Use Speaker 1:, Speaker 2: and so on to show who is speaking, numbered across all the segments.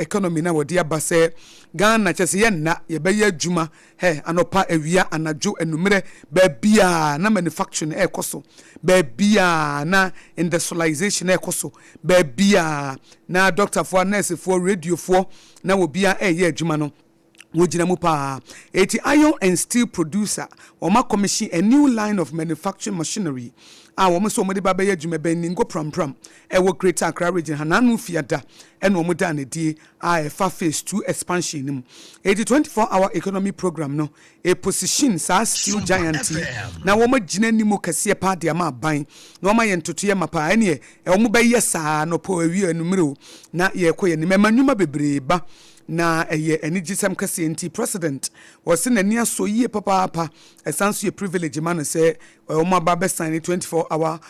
Speaker 1: economy na wodi aba se Ghana chese ye na ye be ye adwuma anopa awia anajo enumere ba bia na manufacturing ekoso ba bia na industrialization ekoso ba bia na doctor for nurse for radio for na wo bia ye adwuma no wojina mu pa eti iron and steel producer oma commission a new line of manufacturing machinery wo so mo de ba ye adwuma ben ningo pram e wo Greater Accra region hananu fiada ene wo da na die fa phase 2 expansion nim eti 24-hour economy program no a position sa steel giant na wo magina nimo kase pa de ma ban na wo ma ye ntoto ye mapa ene e wo mo ba ye sa no po awi anumere na ye koye ni manwuma bebre ba na enigisem kase nti president was in ania so ye papa esanso ye privilege man say o ma ba sign 24-hour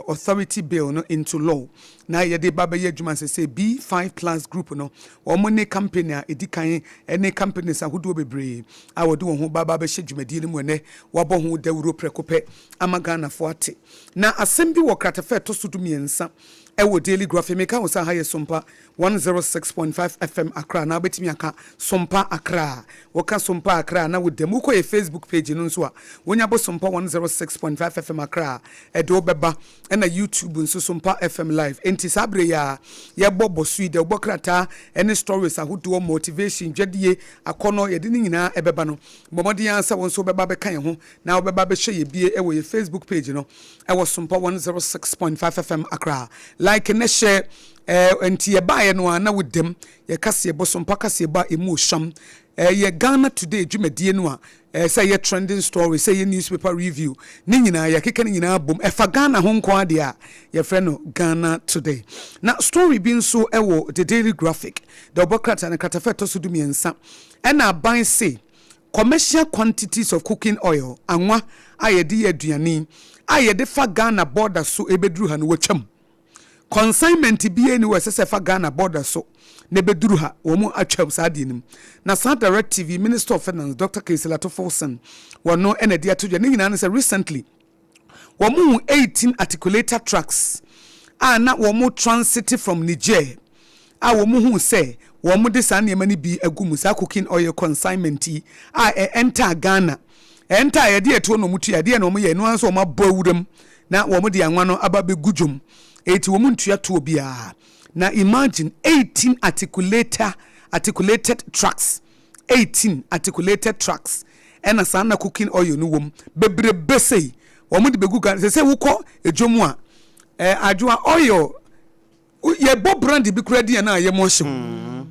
Speaker 1: authority bill no into law na ye de baba ye adwuma say B5 plus group no o mo ne company a edikan ene companies ahodo bebre a wode wo ho baba be hye ni mu ne wo bo ho dawuro prekope amagana fo ate na asem bi wo kratafe to so dumiensa ewo daily graphic maker wo sa ha ye Sompa 106.5 FM Accra na betimi aka Sompa Accra wo ka Sompa Accra na wo dem ko ye Facebook page no nso a wonya bo Sompa 106.5 FM Accra edo beba na YouTube nso Sompa FM live enti sabre ya ye bobo suide wo krata any stories ahodo motivation dwadie akono ye de nyina ebeba no bomodi ansa won so beba be kan ho na wo beba be hye ye bie ewo ye Facebook page no ewo Sompa 106.5 FM Accra like na share enti ye ba ye no na wodem ye kase bo Sompa kase ba emu sham ye Ghana Today dwumadie no a say ye trending story say ye newspaper review ni nyina ye keke ni nyina bom fa Ghana ho nko ade a ye frɛ no Ghana Today na story bi nso ewo the daily graphic the obokrata na katafeto so dumiensa na ban say commercial quantities of cooking oil anwa ayede aduane ayede fa Ghana border so ebedru ha no wacham consignment bi eni we sese fa Ghana border so ne beduru ha wo mu atwam saade nim na sa directive Minister of Finance Dr. Keselato Folson wono ene dia to ne nyina say recently wo mu 18 articulated trucks na wo mu transit from Niger wo mu hu say wo mu de sa ne mani bi agum sa cooking oil consignment enter Ghana enter ye de to no mutu ye de no mu ye no anso ma bawuram na wo mu de anwa no aba be gudwom eti wo mu ntua to bia na imagine 18 articulated trucks 18 articulated trucks ena sana cooking oil no wom bebrebe sei wo mu de begu kan se wukọ edwomu a adwoa oil ye bo brand bi kura dia na ye mo hye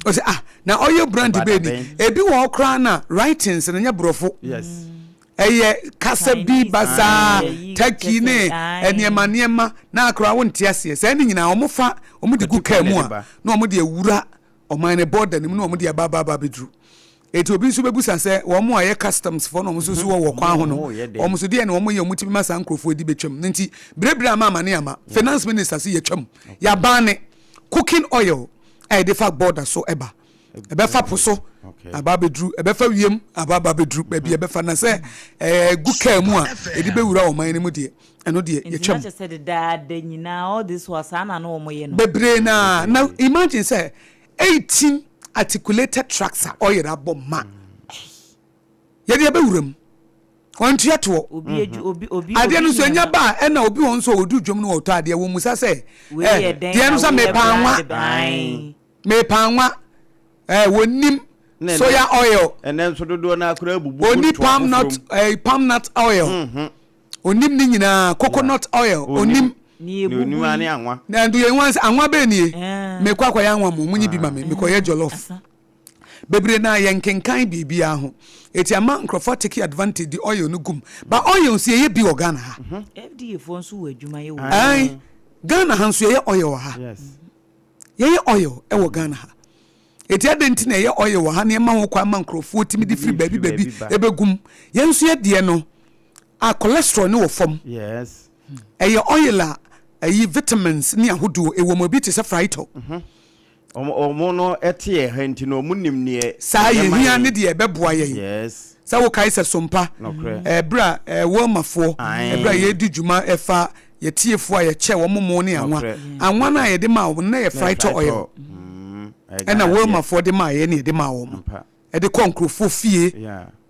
Speaker 1: o se na oil brand be ni ebi wo kra na writings na nya brofo
Speaker 2: yes
Speaker 1: kasa bi basa taki ne eniema na akra wonte ase se ni nyina omofa omudi gu kamu a na omudi ewura oman ne border nim na omudi ababa bedru eti obi nso bebusa se wo mo aye customs for no mo so wo kwan ho no o mo so de na wo mo ye omutimi masa nkrofo edi betwam nti brebre ama ne ama finance minister se ye twam ya bane cooking oil de fa border so eba fa poso ababedru fa wiem ababedru bia ebefa na se gu kamu a edi bewura oman ne mu de eno de ye twam
Speaker 3: just said that nyina all this was ana no mo ye no
Speaker 1: bebre na now imagine say 18 articulated trucks are oil aboma ye de bewuram ontua to obi ade no so nya ba e na obi won so odu dwom no oto ade wo musa se de no so me panwa wonim soya oil
Speaker 2: and then so do na akura bubu
Speaker 1: oni palm nut oil onim ni nyina coconut oil onim
Speaker 2: ni ani anwa
Speaker 1: na ndu ye wanse anwa be ni me kwakwa ya anwa mu munyi bi ma me koye jollof bebre na ye nkenkan bibia ho eti ama nkrofo take advantage the oil no gum ba oil so ye bi Ghana ha
Speaker 3: FDA fo nso wo adwuma ye wo
Speaker 1: ai Ghana han so ye oil ha
Speaker 2: yes
Speaker 1: ye oil e wo Ghana ha eti adenti na ye oil wo ha na ma ho kwa ma nkrofo timi di free baby ebegum ye nso ye de no a cholesterol no wo fom
Speaker 2: yes
Speaker 1: ye oil a vitamins ni ahodo ewo mo bi te se fraito
Speaker 2: omo no etie henti no munim ne
Speaker 1: sa ye hia ne de beboa ye
Speaker 2: yes
Speaker 1: sa wo kai se Sompa bra wo mafo bra ye di djuma efa ye tiefo a ye che wo momo ne anwa na ye de ma wo na ye fraito oil and a woman for the my any de ma wo e de konkrofo fie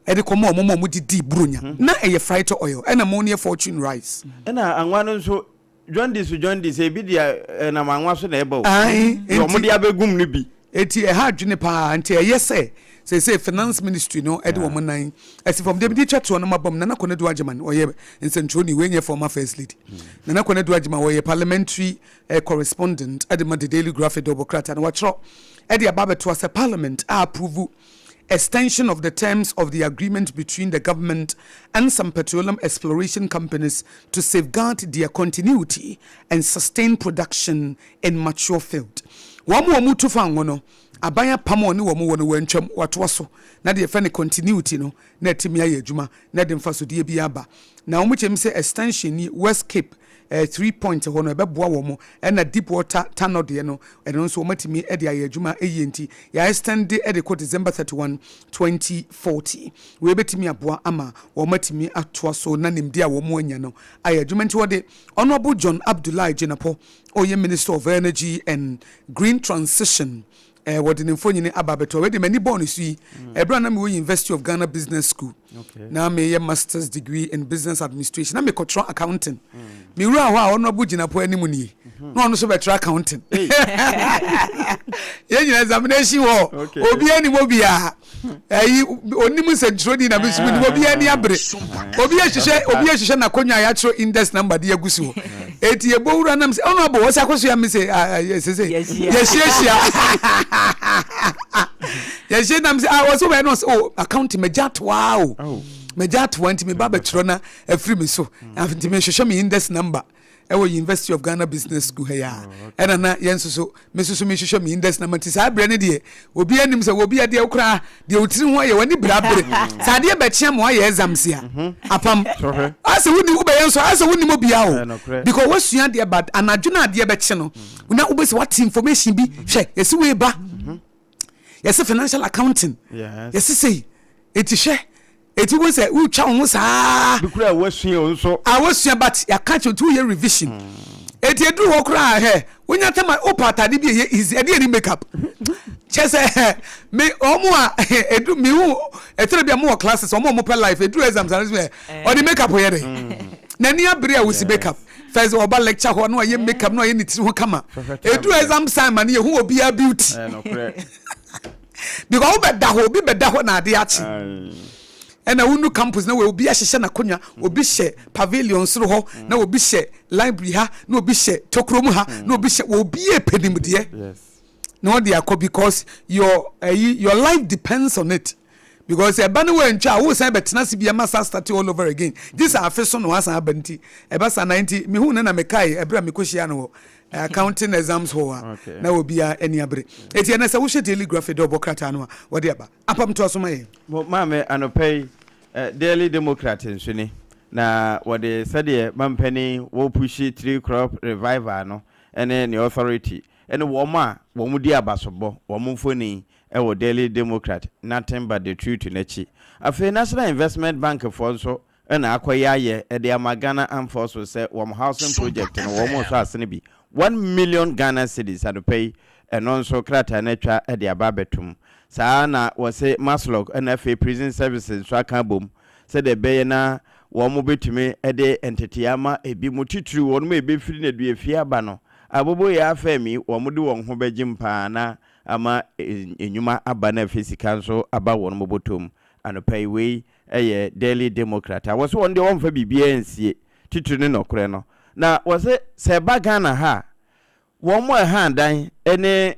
Speaker 1: e de komo mo didi brunya na e fried oil and ammonia fortune rice
Speaker 2: na anwa so John this e bi dia na manwa so na eba o mo dia begum no bi
Speaker 1: eti e ha dwene pa anti e yese say finance ministry no e de wo nan as from the chat no mabom na Dadaa Adwoa Asare oye nsentro ni we nye former first lady na Dadaa Adwoa Asare oye parliamentary correspondent at the Daily Graphic Democrat and watch at the ababeto as a parliament approve extension of the terms of the agreement between the government and some petroleum exploration companies to safeguard their continuity and sustain production in mature field. Wamu to fan wono abaya pamo ni wamu wono wentwam watwaso na de fe ne continuity no na timi aye adwuma na de mfa so de bi aba na omu chem se extension ni West Cape 3 point hono ebeboa wo mo na deep water tunnel de no eno nso omatimi e de aye adwuma eyenti ya extend e de ko December 31 2040 we betimi aboa ama wo matimi atoa so na nimdi a wo mo anya no aye adwuma nti wo de Honorable John Abdullahi Jenapo oye Minister of Energy and Green Transition what in phone ababeto we de many bonus yi ebra na me we University of Ghana Business School na me ye master's degree in business administration na me control accounting me wura ho a Honorable Jenapo animu ni no no so betra accounting ye nyina examination ho obi ani mo bia onimu centro di na be sumi ni obi ani abre obi ahihye na konwa ya chiro index number de agusu eti e bowura na me say Honorable wo say Akosua me say yes yes nam say was so no oh account me jat wow me jat want me baba chiro na afri me so afti me hwehwe me index number e wo University of Ghana Business School here and na yenso so me so me hwehwe me index number ti sa bre ne de obi anim say obi ade okra de otiri ho ye wani brabre sa de be chia mo ye exams ya apam ase woni wo be yenso ase woni mo bia o because what sua de bad anadwuna de be chi no na wo be say what information bi hwe yesi we ba yes financial accounting yes say eti hwe eti wo say wo twa ho saa
Speaker 2: bikura wasua onso
Speaker 1: awasua but ya catch 2 year revision eti edu ho kra he wonya tema opatade bi ye easy ede any makeup chese me omo a edu me hu etere bia mo classes omo per life edu exams and so or the makeup here dey na ni abere a wo si makeup first oba lecture ho no ye makeup no ye nitiri ho kama edu exam sign man ye hu obi a beauty
Speaker 2: no correct
Speaker 1: because obi beda ho na ade achi and na wonu campus na we obi ahihye na konya obi hye pavilion soro ho na obi hye library ha na obi hye tokrom ha na obi hye obi epenimde yes no they are because your life depends on it because e banu we ntwa wo san betena se bia masa start all over again this are first no wasan abanti e ba sa 90 me hu na me kai e bra me kohia no accounting exams ho na obi a eni abre eti na se wo hye Daily Graphic Democrat no wo de aba apam to so maye
Speaker 2: ma me anopay Daily Democrat nsuni na wo de sade mampani wo pushi 3 crop revival no ene the authority ene wo ma wo mu di abasobo wo mu foni e wo Daily Democrat nothing but the truth in echi afi National Investment Bank for so ena akoya ye e de amagana amforce say wo housing project no wo mo so asene bi 1 million Ghana cedis and pay and also krata netwa e de ababetum saa na wo say maslog NFA prison services so aka bom say de be na wo mo betumi e de entity ama ebi motitru wo no e be firi na du efia ba no abobo ya afemi wo mo de wo ho begim pa na ama enyuma aba na fisika so aba wo no mobotom and pay we e Daily Democrat wo so won de wo mfa bibia ensie titru ne nokore no na wose se bagana ha wo mo ha dan ene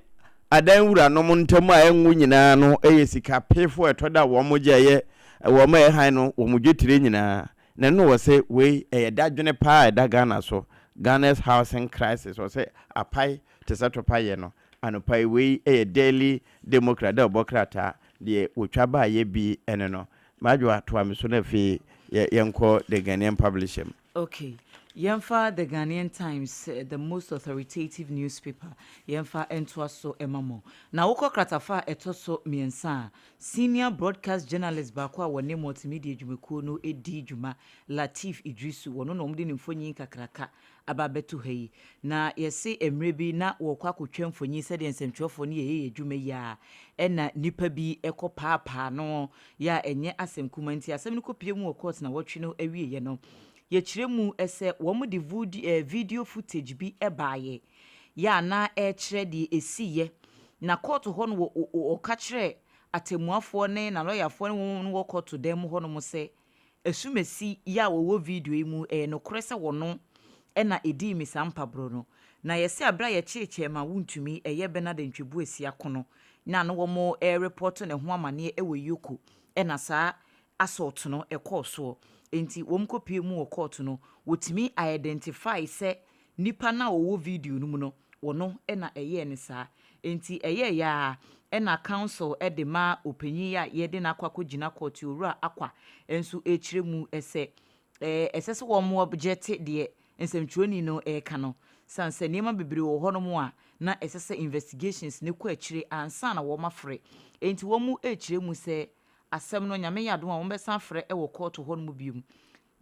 Speaker 2: adan wura no montam a enwu nyina no sika pefo etoda wo mo gye wo mo han no wo mo dwetire nyina na no wose we dadwene pa da Ghana so Ghana's housing crisis wose apai te satopaye no anopai we Daily Democrat da obokrata de wotwa ba ye bi ene no madwo ato am so na fi yenko the Ghanaian publishing
Speaker 3: okay Yemfa the Ghanaian Times, the most authoritative newspaper. Yemfa entwaso emamo. Na woko kratafa etoso miensa. Senior broadcast journalist bakwa wane multimedia jumekuo no edi juma Latif Idrisu wono no mde nimfonyi kakraka ababetu hei. Na yese emrebi na wokwa kutwe mfonyi sede nsɛmtwerɛfo ne yeye juma ya ena nipa bi eko papa no ya enye asem kumanti asem no kopie mu court na wotwe no awie ye no. Yechiremu ese womu di video footage bi ebaye ya na echire di esiye na court ho no o kachire atemuafo ne na lawyerfo ne wo court dem ho no mo se esumesi ya wo video yi mu no krese wono na edi mi Sompa bro no na yesi abra ye cheche ma wuntumi eye Bernard Ntwebu esia kono na no wo mo report ne ho amane ewo yoko na saa assault no ekoso enti womkopie mu court no wotimi identify se nipa na wo video no mu no wono na eye ne saa enti eye ya na council de ma opanyi ya ye de na akwa court owura akwa enso echiremu ese esese wo mo object de nsɛmtwerɛni no ka no sanse niema bebre wo hɔ no mu a na esese investigations ne kɔ achire ansa na wo mafre enti wo mu echiremu se asɛm no nyame yadom a wombɛsan frɛ wɔ court hɔ no mu biom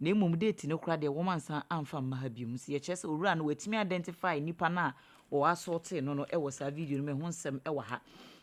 Speaker 3: na mmom date no kra de womansan amfa maha biom si ye kyerɛ sɛ owura no watimi identify nipa na o assault no no wɔ sa video no me ho nsɛm wɔ ha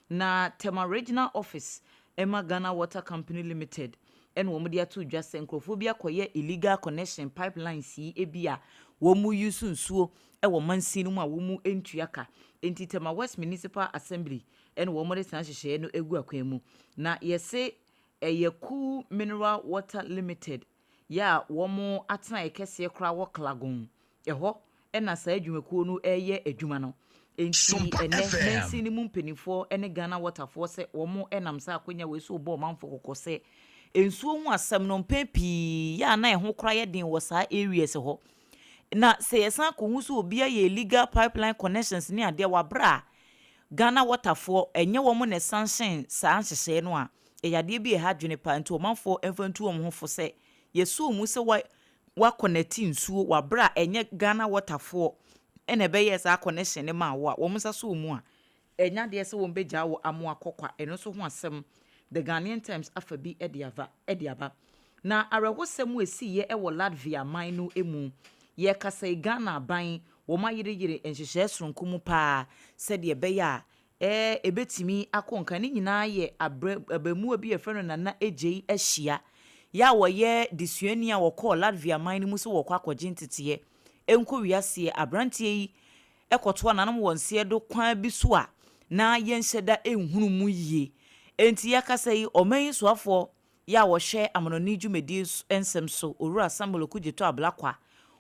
Speaker 3: na Tema Regional Office Emma Ghana Water Company Limited en wo mu de ato dwa sɛ nkrofo bi akoye illegal connection pipelines yi ebia wo mu use nsuo wɔ mansi no mu a wo mu entuaka enti Tema West Municipal Assembly en wo mu de san hyehyɛ no egu akwan mu na yɛse Eyeku Mineral Water Limited ya womo atena ekese kra wo klagon eho na saa adwumakuo no eye adwuma no enti ene nansi ni mu mpenifo ene Ghana Waterfo se womo enam sa akonya we so bo manfo kokose ensuo hu asem no mpepi ya na eho kra ye den wo saa areas ho na se yesan ko hu so obi ye illegal pipeline connections ni ade wa bra Ghana Waterfo enye womo ne sanction saa nhyehyɛ no a eyade bi ha dwene pa nti omanfo emfantu om ho fo se yeso mu se wa connect nsuo wa bra enye Ghana Waterfo ene be yes a connection ne ma wo a wo msa so mu a enya de se wo begya wo amo akokwa eno so ho asem the Ghanaian Times afa bi ediaba na arehosem esi ye wo Latvia man no emu ye kasa Ghana ban wo mayire enhyehyɛ sonko mu pa se de be ya ebetimi akonka ni nyina ye abamu bi efre no na ejei ahia ya wo ye disuani a wo call Latvia man mu so wo kwa akogye ntete enko wiase abrantie yi ekoto ananam wonse do kwan bi so a na yenhyeda enhunu mu yie enti yakasa yi oman so afo ya wo hwe amononi dwumedi ensem so owura Samuel Okudjeto ablakwa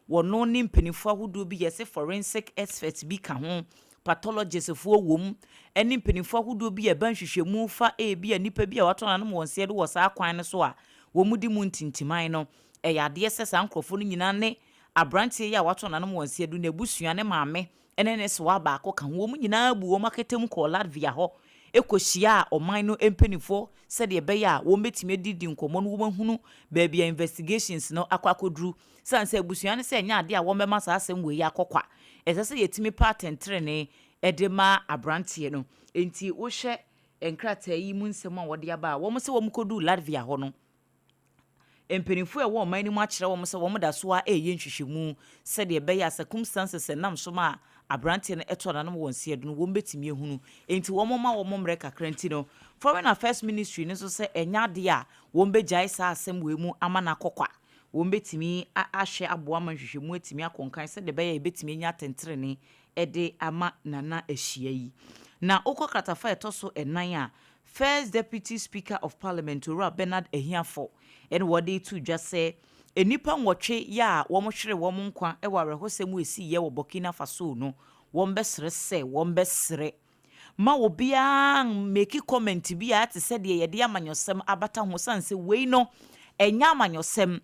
Speaker 3: wono ni mpenifo ahodo bi yese forensic experts bi ka ho pathologist fo wom eni mpenifo ahodo bi e ban hwehwemu fa bi nipa bi a wato nanam wonse do wo saa kwan ne so a wo mudi mu ntintiman no yade sesa nkrofo no nyina ne abrantie ya wato nanam wonse do na busua ne maame ene ne so aba akoka wo mu nyina bu wo maketem ko Latvia ho ekohia oman no empenifo se de be ya wo metime didi nkomo no wo mahunu ba bia investigations no akwakodru sanse busua ne se nya ade a wo mema sa asem we ya akokwa esese yetimi patent trene edema abrantie no enti wo hwe enkrata yi mu nsem a wode aba wo mo se wo mkodu Latvia ho no empenifo e wo man ni mu akire wo mo se wo mo da so a nhwehwemu se de be ya circumstances enam so ma abrantie no eto na no wonse do no wo mbetimi ehunu enti wo mo ma wo mo mre kakranti no Foreign Affairs Ministry no so se enya de a wo mbejai sa asem we mu ama na kokwa wo mbetimi ahwe aboa ma nhwehwemu etimi akonkan se de be ya ebetimi nya tentrene ede ama nana ahia yi na okokratafa etoso enan a First Deputy Speaker of Parliament Ora Bernard Ehiafo and what they to just say enipa nwotwe ya wo mo hwere wo mo nkwa e wa rehosem esi ye wo Burkina Faso no wo mbesre se wo mbesre ma wo bia make comment bia te se de ye de amanyosem abata ho sanse wei no enya amanyosem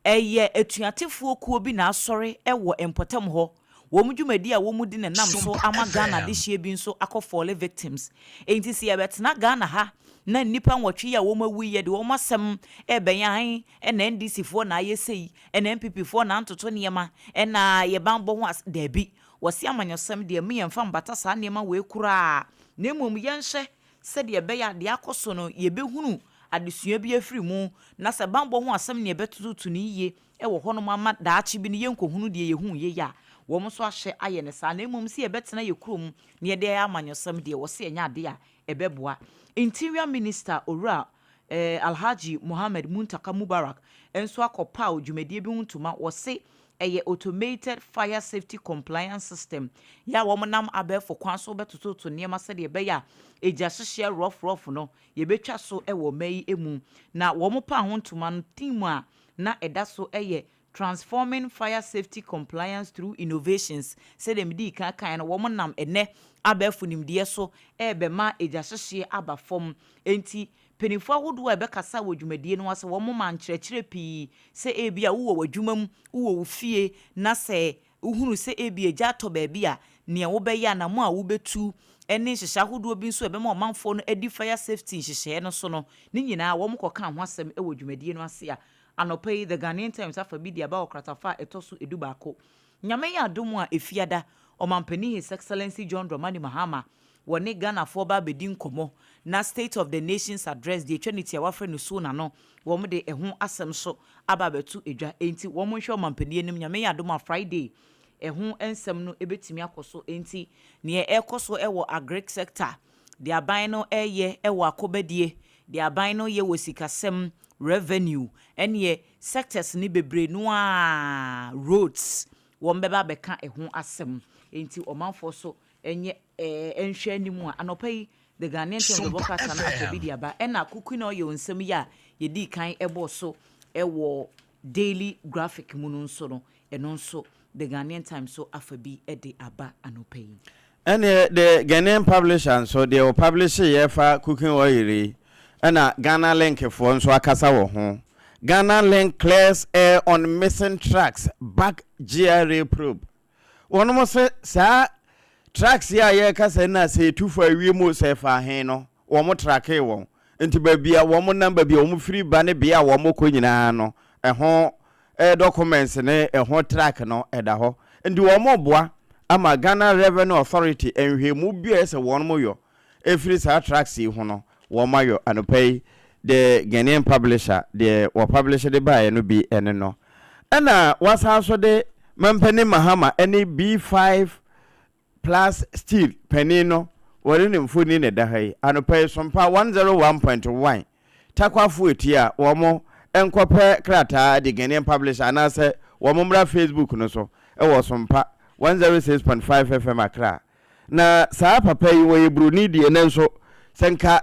Speaker 3: eye etuatefo kuo bi na asore e wo empotem ho wo mu dwumadi a wo mu di ne nam so ama Ghana de hye bi nso akofole victims enti si yebetena Ghana ha na nipa nwotwe ya wo mawu ye de wo masem ebenyan na NDC fo na ayesei na MPP fo na antoto niema na ye banbo ho da bi wasi amanyosem de me yemfa mbata sa niema we kura na emom yenhye se de be ya de akoso no ye behunu adesua bi afiri mu na se banbo ho asem ne betutu ni ye wo hono mama daachi bi ne yenkohunu de ye hu ye ya wo mo so ahye aye ne sa na emom se ye betena ye krom ne ye de amanyosem de wo se enya de a ebeboa. Interior Minister Ora Alhaji Mohammed Muntaka Mubarak enso akopa odwumedie bi huntuma wo se eye automated fire safety compliance system ya wo nam abefo kwan so betoto to niema se de be ya eja hyehye rough no ye betwa so wo mai emu na wo mo pa huntuma no team a na eda so eye transforming fire safety compliance through innovations said MD kan na wo mo nam ene abefo nimde so ebema eja hyehye aba fom enti penifo ahodo ebekasa wodwumadie no ase wo mo mankyerɛkyerɛ pii se ebia wo wadwumam wo fie na se uhunu se ebia eja to ba bia ne wo bɛya na mo a wo betu ene hyehye ahodo bi nso ebema omanfo no edi fire safety hyehye no so no ne nyinaa wo mo kɔka ho asɛm wodwumadie no ase a anopai the Ghanaian Times afa bi dia ba okratafa etoso edubako nyame ya adomu a efiada omampani His Excellency John Dramani Mahama woni Ghana for ba bedin komo na State of the Nations address the eternity a wafre no so na no wo mo de ehun asem so aba betu edwa enti wo mo hwe omampani enim nyame ya adomu a Friday ehun ensem no ebetimi akoso enti ne ekoso ewo agric sector the aban no eye ewo akobadie the aban no ye wosikasem revenue ene sectors ni bebre no a roads wo mbeba beka ehun asem enti omanfo so enye enhwe animu a anopai the Ghanaian Times bokata na akobidia ba ena kuku na oye onsem ya yedi kan ebo so ewo daily graphic mu no so no eno so the Ghanaian Times so afabi ede aba anopai
Speaker 2: ene the Ghanaian publisher so they will publish ye fa cooking oil ana Ghana Link for nso akasa wo ho Ghana Link clears air on missing tracks back GRA probe wono mo se sa tracks ya ye kasa na se tufa awie mo se fa hen no wo mo tracke wo enti ba bia wo mo number bia wo mo free ba ne bia wo mo ko nyina no ho documents ne ho track no eda ho ndi wo mo boa ama Ghana Revenue Authority enhwemu bia se wo mo yo efiri sa tracks yi ho no Wamayo anopay the Ghanaian publisher the wa publisher de buy no bi ene no ana wasa so de mampani Mahama any B5 plus steel penny no wori ne mfoni ne da hai anopay Sompa 101.1 takwafu etia womo enkope krata the Ghanaian publisher anase womo mra Facebook no so e wo Sompa 106.5 FM akra na saa papa yi wo yebruni die nenso senka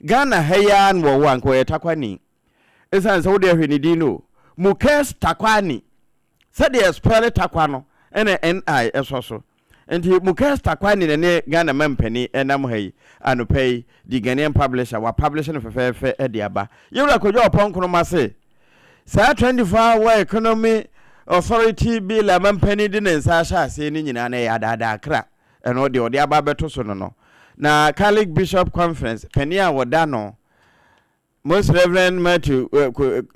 Speaker 2: Ghana hayan wo wanko yetakwani esan so de hwene di no Mukes takwani said the spell takwano ene NI esoso enti Mukes takwani ne Ghana mampani enam hayi anopay the Ghanaian publisher wa publishing fe ediaba yewra kojo oponkono mase sa 24-hour economy authority bill mampani di ne nsa sha ase ni nyina na ya dada akra eno de odi aba beto so no na Catholic Bishop Conference penia wodano Most Reverend Matthew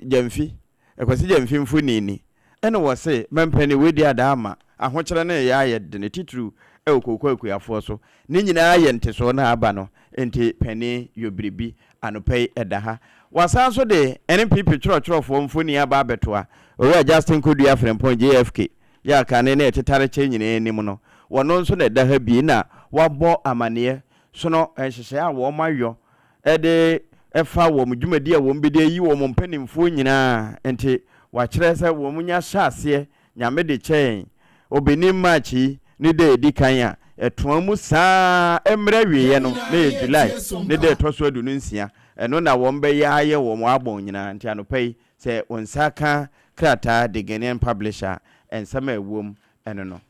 Speaker 2: Jamfi ekwasi Jamfi mfunini ene wo se mampani wedi adama ahokyere na ya yede ne titru ekokoko yafo so ne nyina ye nteso na aba no enti pani yobribi anopai edaha wasan so de NPP chorofo mfuni aba abetoa owe Justin Kodu Afrempon JFK ya ka ne na etitare che nyina enim no wono nso na edaha bi na wabo amane so no ehyehyɛ a wo mayo ede efa wo mdwumadi a wo mbede yi wo mpanimfo nyina enti wa kyerɛ sɛ wo munya hyase nyame de kyɛn obeni machi ne de edi kan a etoa mu saa emre wiye no na July ne de toso adu nsia eno na wo mbe ya ye wo mo abon nyina enti anopai sɛ onsaka krata the Ghanaian publisher ensama ewom eno no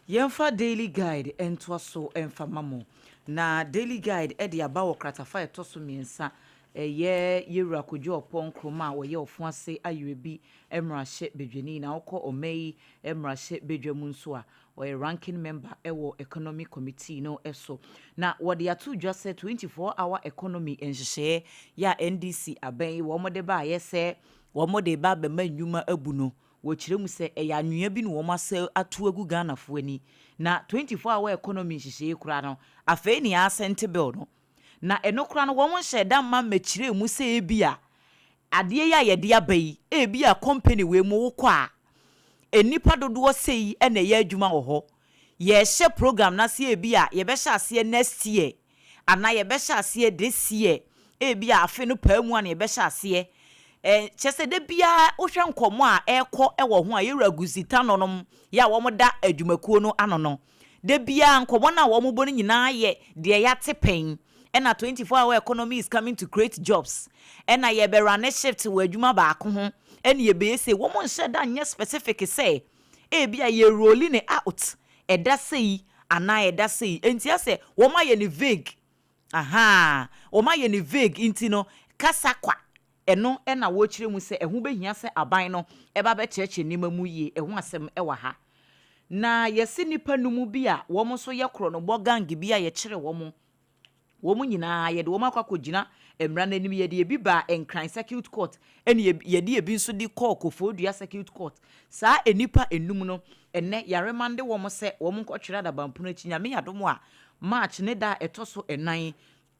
Speaker 3: Yemfa daily guide entwa so emfa mamo na daily guide edi aba wo kratafa etoso miensa ye yewura kojo opon kroma wo ye ofo ase ayebi emrahye bedwani na okọ omei emrahye bedwamu nso a a ranking member ewo economic committee no eso na what they atu just said 24-hour economy enhye ya NDC aben wo mo de ba ye se wo mo de ba be manwuma abu no wo kire mu se e ya nwua bi no wo ma se atu agu Ghana fo ani na 24-hour economy enhye kura no afei ni asente bill no na eno kura no wo mo hye da ma mekire mu se ebia ade ya ye de abai ebia company we mu wo kwa enipa dodo sei ene ye adwuma wo ho ye hye program na se ebia ye be hye ase next year ana ye be hye ase this year ebia afi no pa mu ana ye be hye ase chese de bia wo hwe nkomo a ekọ ewo ho a ye ragusita nonom ya wo mo da adwumakuo no anono de bia nkomo na wo mo bo nyina ye de ya tepen ena 24-hour economy is coming to create jobs ena ye be run shift wo adwuma ba ko ho ena ye be say wo mo nse da nye specific say bia ye rolling it out eda say ana eda say enti ase wo ma ye ni vague wo ma ye ni vague inti no kasa kwa eno ena wo kire mu se ehu behia se aban no eba be cheche nima mu ye ehu asem ewa ha na yesi nipa numu bia wo mo so ye kro no bo gang bia ye kire wo mo nyina ye de wo makwa emra nanim ye de bi ba enkran circuit court ene ye de bi nso di call Kofodua circuit court saa enipa enum no ene yaremande wo mo se wo mo nkotwere da bampuno chinya me yadom a march ne da etoso enan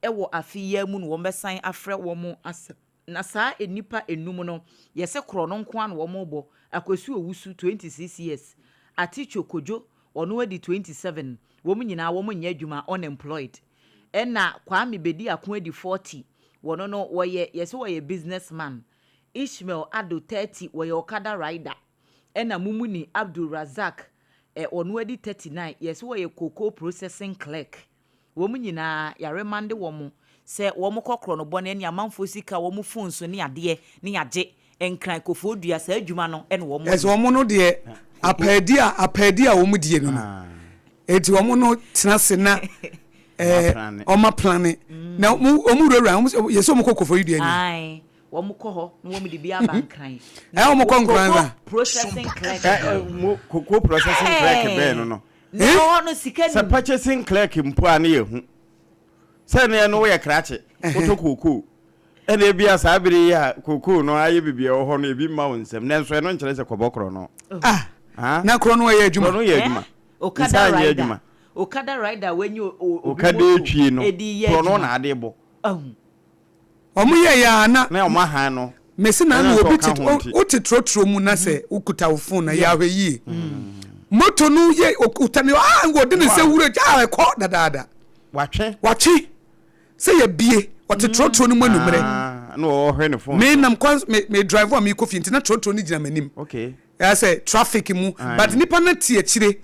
Speaker 3: ewo afiya mu no wo besan afre wo mo asem na saa enipa enum no ye se kro no nko an wo mo bo Akosua owusu 26 years Aticho Kojo ono wadi 27 wo mo nyina wo mo nya adwuma unemployed ena Kwame Bedi akon di 40 wono no woye yesi woye businessman Ishmael Ado 30 woye Okada rider ena Mumuni Abdul Razak ono adi 39 yesi woye cocoa processing clerk wo mu nyina yaremande wo mu se wo mu kokro no bone ne amanfo sika wo mu phone so ne ade ne yaje enkran Kofodua sa adwuma no ene wo mu
Speaker 1: yes wo mu no de apadia wo mu die no eti wo mu no tenase na oma plane na omu rura yeso mu Kofodua ni
Speaker 3: ai wo mu ko ho no wo mu de bia bankran
Speaker 1: wo mu ko nkran
Speaker 3: processing clerk
Speaker 2: cocoa processing clerk be no
Speaker 3: no sika
Speaker 2: sa purchasing clerk mpo ane yehu se ne no we krache otokoko ene bia sa abiri ya koko no aye bibia wo ho no ebi ma wonsem ne nso no nkere se kobokro no
Speaker 1: na kro no ye adwuma
Speaker 2: no ye adwuma
Speaker 3: Okada rider when you
Speaker 2: Okada etwie no kro no na ade bo
Speaker 1: omu ye ya na
Speaker 2: omu ha no
Speaker 1: mesi na no obi ti trotro mu na se ukuta wo phone na ya hweyi moto no ye utane ngo de ne se wure ja ko dadaada watwe se ye bie wote trotro no manumre
Speaker 2: no o hwe ne phone
Speaker 1: me nam kwa me drive wa me kofi ntina trotro ni gina manim
Speaker 2: okay
Speaker 1: ya say traffic mu but nipa na tie chire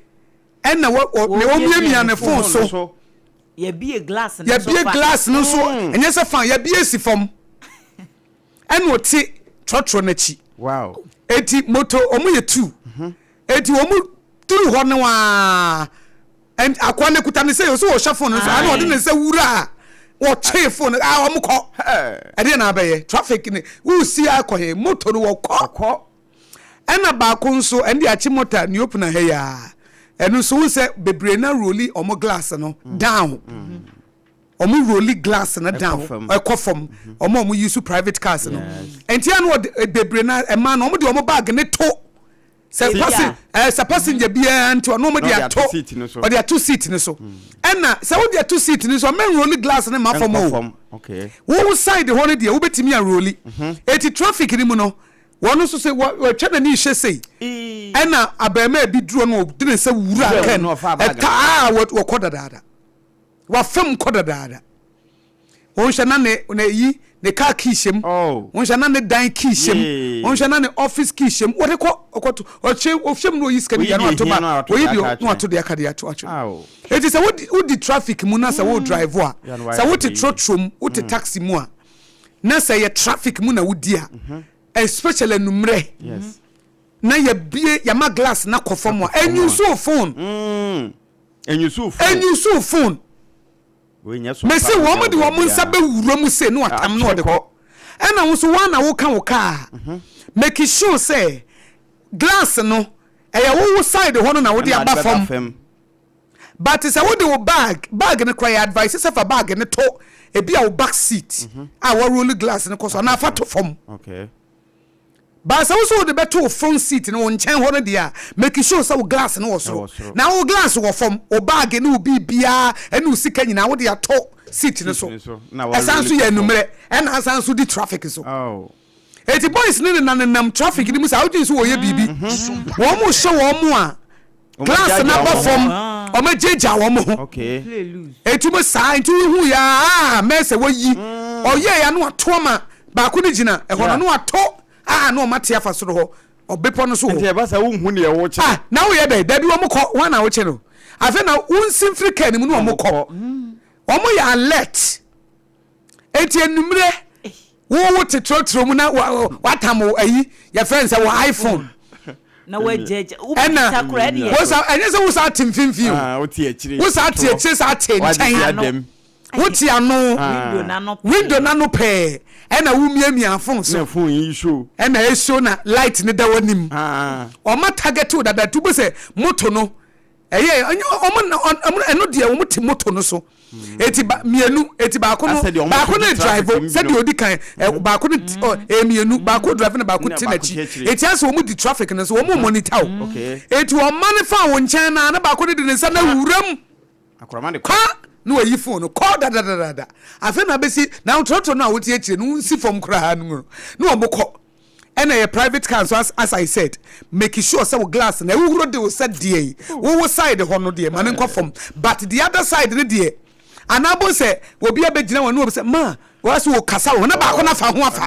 Speaker 1: ena me o miamia ne phone so
Speaker 3: ye bie glass
Speaker 1: no so enye se fan ye bie si fom ena o ti trotro na chi
Speaker 2: wow
Speaker 1: eti moto omu ye 2 eti omu turu ho ne wa and akwane kutane se yo so wo hwe phone so ana ode ne se wura wo che phone omu ko ade na abaye traffic ni wo si akohe moto no wo ko ena ba ko nso ende achi motor ni open ha ya enu so wo se bebre na rolli omu glass no down omu rolli glass na down ekofom omu use private cars no enti anu bebre na e ma no omu de omu bag ne to se passenger bia nti ono mo de ato o de ato seat ni so ena se wo de ato seat ni so men rolli glass ne ma fom
Speaker 2: okay
Speaker 1: wo side ho ne de wo betimi a rolli eti traffic ni mu no wono so se wo twena ni hye sei ena abema bi duro no de ne se wura kan eta wo kodadaada wa fam kodadaada won hye na ne yi ne car key shem won hye na ne dan key shem won hye na ne office key shem wo de ko okoto o che ofshem no yiska ni no atoba wo yi bi no atodo yakade ato eti se wo di traffic mu na se wo drive a se wo ti trotrom wo ti taxi mu a na se ye traffic mu na wo di a especially numre
Speaker 2: yes
Speaker 1: na ye bie ya ma glass na kofom a enyuso phone enyuso phone mesi wo mo de wo nsa be wuro mu se no atam no de ko ena wo so wa na wo ka wo ka make sure say glass no eya wo side ho no na wo de aba fam but say wo de wo bag no cry advice say for bag no to e bia wo back seat a wo roll glass no koso na fa to fam
Speaker 2: okay
Speaker 1: but say wo so de beto front seat no nchen ho no dia make sure say wo glass no wo so na wo glass wo fam wo bag no bi bia ene wo sika nyina wo de ato seat no so esanso ye numere ena asanso di traffic so
Speaker 2: oh
Speaker 1: eti boys ni nam traffic ni musa awdin so wo ye bibi wo mo hye wo mo a glass na ba fam o ma jeja wo mo ho
Speaker 2: okay
Speaker 1: eti mo sa nti hu ya mese wo yi o ye ya no ato ma ba ko ni gina e ho no ato no mate afa so ho obepo no so ho
Speaker 2: nti e ba sa wo hu ne e wo che
Speaker 1: na wo ye da bi wo mo ko wa na wo che no afa na unsim frika ni mu no mo ko wo mo ya alert eti enumre wo tetrotro mu na watamo ayi ya friends say wo iPhone
Speaker 3: na we jeje u takura de
Speaker 1: wo sa enye se wo sa timfimfi
Speaker 2: wo ti akire
Speaker 1: wo sa ti akire sa tenchen wo ti ano window na no pe ena wo miamia phone so
Speaker 2: na phone yi show
Speaker 1: ena e show na light ne da wanim o ma target wo dada tu bo se moto no eye o eno de wo ti moto no so eti mienu eti ba ko no drive said the odi kan ba ko mienu ba ko drive na ba ko tinachi eti aso wo di traffic no so wo monitor eti wo man fa wo nchen na ba ko de ne sa na wuram
Speaker 2: akorama de
Speaker 1: kwa no yi phone no call da afa na besi na trotro na wo ti akire no si form kra no no wo ko and a private car so as I said make sure say glass na wo huro de wo said dey wo side ho no dey man nko form but the other side ne dey anabo say obi abegina wonu obi say ma waso wo kasa wo na ba ko na fa ho afa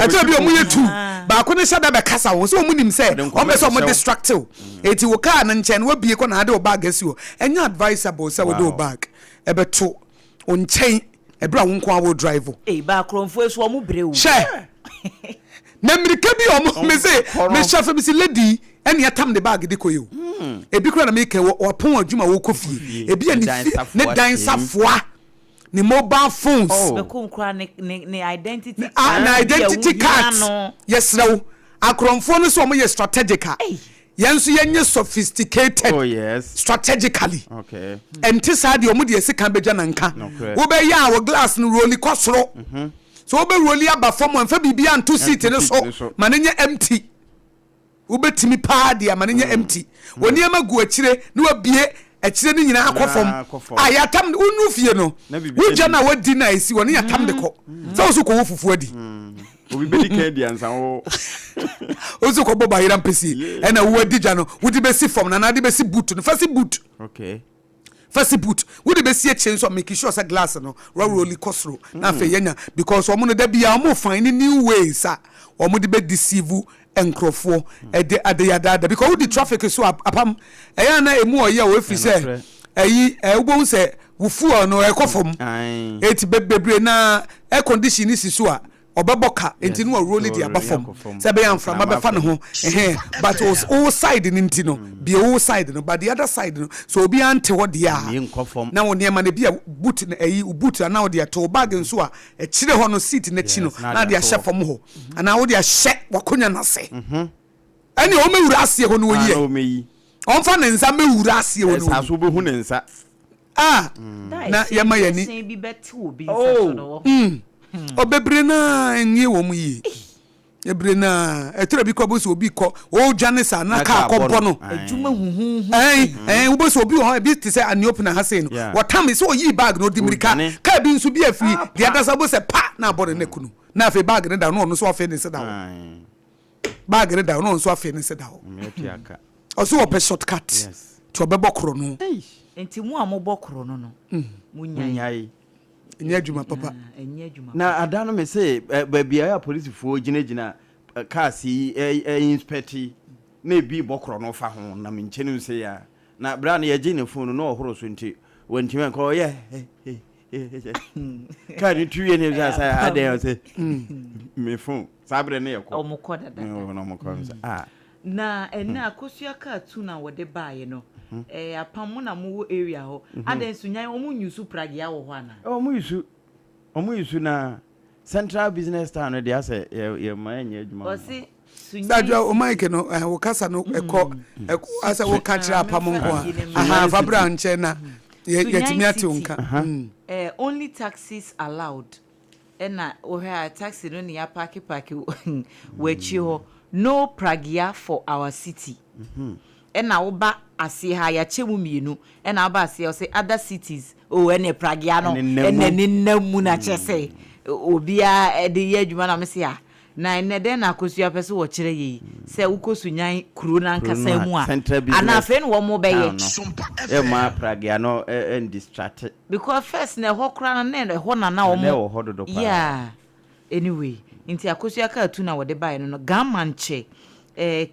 Speaker 1: eto bi omu yetu ba ko ne shada be kasa wo so omu nim say o be so mo distractive eti wo car na nchen wo bie ko na ade wo bag asi wo enya advisable say wo do bag e be to o nchen e bra wo nko awo drive
Speaker 3: ba kronfo eso omu brewu
Speaker 1: she na mirika bi omo me say me chef me say lady ene atam the bag de koyo ebi kura na me ke wo pon adwuma wo kofie ebi ne dan safoa ni mobile phones
Speaker 3: be kun kura ne identity
Speaker 1: na identity cards yes now akromfo no so omo ye strategic yenso yenye sophisticated
Speaker 2: oh yes
Speaker 1: strategically
Speaker 2: okay
Speaker 1: enti sa de omo de sika beja na nka wo be ya wo glass no roli kosoro so wo be roli aba form anfa bibia nto seat ne so manenye empty wo betimi pa de manenye empty woni amagu akire ne wabie akire ni nyina akofom ayatam unu fie no wo jana wadi na esi woni yatam de ko so so ko wo fufu adi
Speaker 2: obi bedi kedi ansa wo
Speaker 1: ozo ko boba hira mpesi ena wo adi jano wo di besi form na na di besi boot no fasi boot
Speaker 2: okay
Speaker 1: fasi boot wo di besi echen so make sure say glass no rolly kosro na fe yenya because omo no da bia omo find new ways omo di be deceive enkrofo ade yada because wo di traffic so apam eya na emu oye wo fi say eyi wo say wo fu no ekofom eti bebre na air condition si so obeboka enti no roll di abafom say be amfra ma be fa ne ho but all side ni enti no be all side no but the other side no so obi ante ho dia na won niam na bia boot na eyi boot na wo dia to bag nso a e kire ho no seat na chi no na dia hye fom ho ana wo dia hye wakonya na se ani o mewura ase ho no wo yi on fa ne nsa mewura ase ho no
Speaker 2: sa so be hu ne nsa
Speaker 1: na yema yani
Speaker 3: sen bi beti obi nsa so no
Speaker 1: obebre na enye wo mu yi ebre na etere bi ko bo so obi ko o dwane sa na ka akọbọ no
Speaker 3: adwuma huhu
Speaker 1: wo bo so obi ho bi te say ani open ha say no watam so oyi bag no di mirika ka bi nso bi afiri di adasa bo say pa na abọ ne kunu na afi bag ne da no so afi ne se da bag ne da no so afi ne se da o so ope shortcut to obebo kro no
Speaker 3: enti mu amobọ kro no no munyai
Speaker 1: enye adwuma papa
Speaker 3: enye adwuma
Speaker 2: na adano me say bia ya police fo gina car si inspect na bi bokro no fa ho na me nchenu say ya na bra na ye gine phone no ohoro so nti wantimi enko ye ka ni tuye ne za say ade say me phone sabre ne yeko
Speaker 3: omukọ dada
Speaker 2: no omukọ
Speaker 3: na ena Akosua ka tu na wode baaye no apam na mu area ho aden sunyan omu nyusu pragia wo ho ana
Speaker 2: omu yusu na central business town de ase ye ma enye adwuma
Speaker 3: osi
Speaker 1: Sadwa o Mike no wo kasa no ekọ asa wo ka kira Apam nko aha fabra nche na yetimi ate unka
Speaker 3: only taxis allowed ena o ha taxi no ne ya park we chi ho no pragia for our city ena wo ba ase ha ya chemu mienu ena ba ase o say other cities ene pragia no ene ninamu na chese obia de ye adwuma na me se a na ene den na Akosua pese wo kire yi se ukosunyan kuro na nkasa mu a ana afen wo mo be ye
Speaker 2: e ma pragia no distracted
Speaker 3: because first na ho kra na ho na wo mo yeah anyway inti Akosua ka tu na wo de bae no gamanche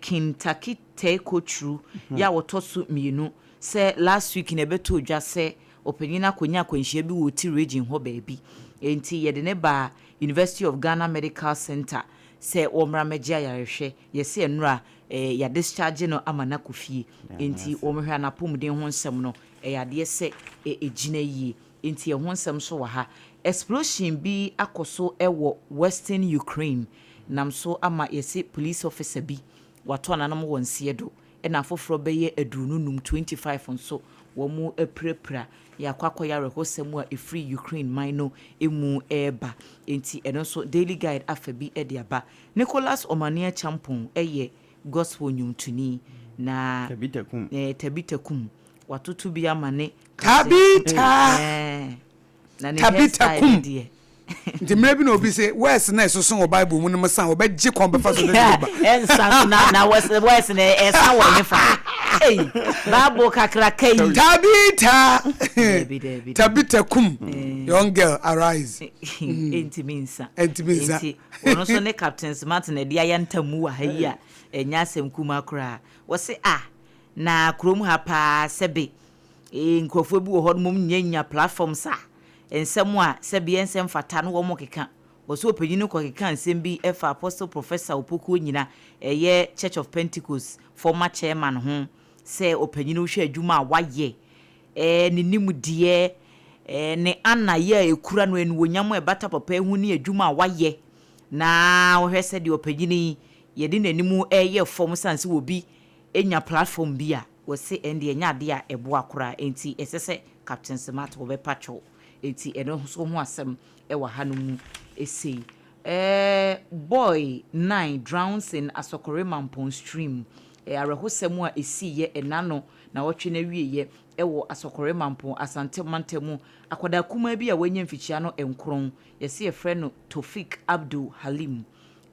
Speaker 3: Kentucky take true ya wo tosu mienu se last week na beto odwa se opanyina konya kwanhia bi wo ti region ho baabi enti ye de ne ba University of Ghana Medical Center se omra megia yarehwe ye se enura ya discharge no amana kofie enti omhwe na pomden ho nsem no yade se ejina yi enti ho nsem so wa ha explosion bi akoso ewo Western Ukraine nam so ama ye se police officer bi wato ananam wonse do na afoforo beye adununum 25 nso wo mu eprepra ya kwakoya rehosemu a free Ukraine mino emu eba enti eno so daily guide afabi ediaba Nicholas Omania Champon eye gospel nyumtuni na tabitakum watutu bi amane
Speaker 1: tabita
Speaker 3: na ne
Speaker 1: tabitakum the maybe no be say where's na so so Bible mu no san obegye kon be fa so na
Speaker 3: where's na esa wo ne fa Bible kakra kai
Speaker 1: tabita kum young girl arise
Speaker 3: intiminsa ono so ne Captain Smart na dia yantamu wa hayi a enya asem kuma kra wo se na krom ha pa sebe nkofo bi wo ho mum nyanya platform sa ensem a sebe ensem fata no wo mo keka wo so opanyini ko keka ensem bi efa Apostle Professor Opoku nyina eye Church of Pentecost former chairman ho se opanyini hwe adwuma waye ne nimudie ne anaye ekura no enu wonyam ebata papa ehu ne adwuma waye na wo hwe se de opanyini ye de nanimu eye form sanse wo bi enya platform bi a wo se ende enya de a ebo akora enti esese Captain Smart wo be pacho enti eno so ho asem e wa hanumu esi boy 9 drowns in Asokore Mampon stream arehosemu a esi ye enano na wotwe na wieye ewo Asokore Mampon asante mantemu akwada kuma bi a wanya mfichia no enkron yesi efre no Tofik Abdul Halim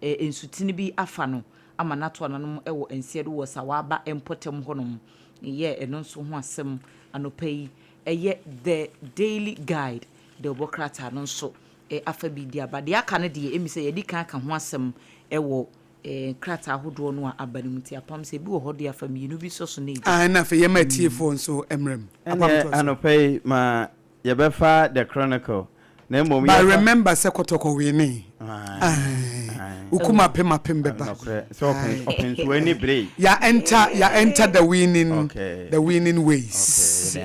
Speaker 3: ensutini bi afa no ama nato ananom ewo ensiedo wo sawaba empotem honom ye eno nso ho asem anopai eye the daily guide the Obokrata no nso afabi dia ba dia ka ne de emise ye di kan ka ho asem ewo krata ahodo no abanimti apam se bi wo ho de afami no bi so so ne
Speaker 1: na fe ye matie phone so emrem
Speaker 2: apam anopai ma ye befa the chronicle na mom
Speaker 1: ya remember se kotoko we ni ukuma pema beba
Speaker 2: so open so any break
Speaker 1: ya enter the winning ways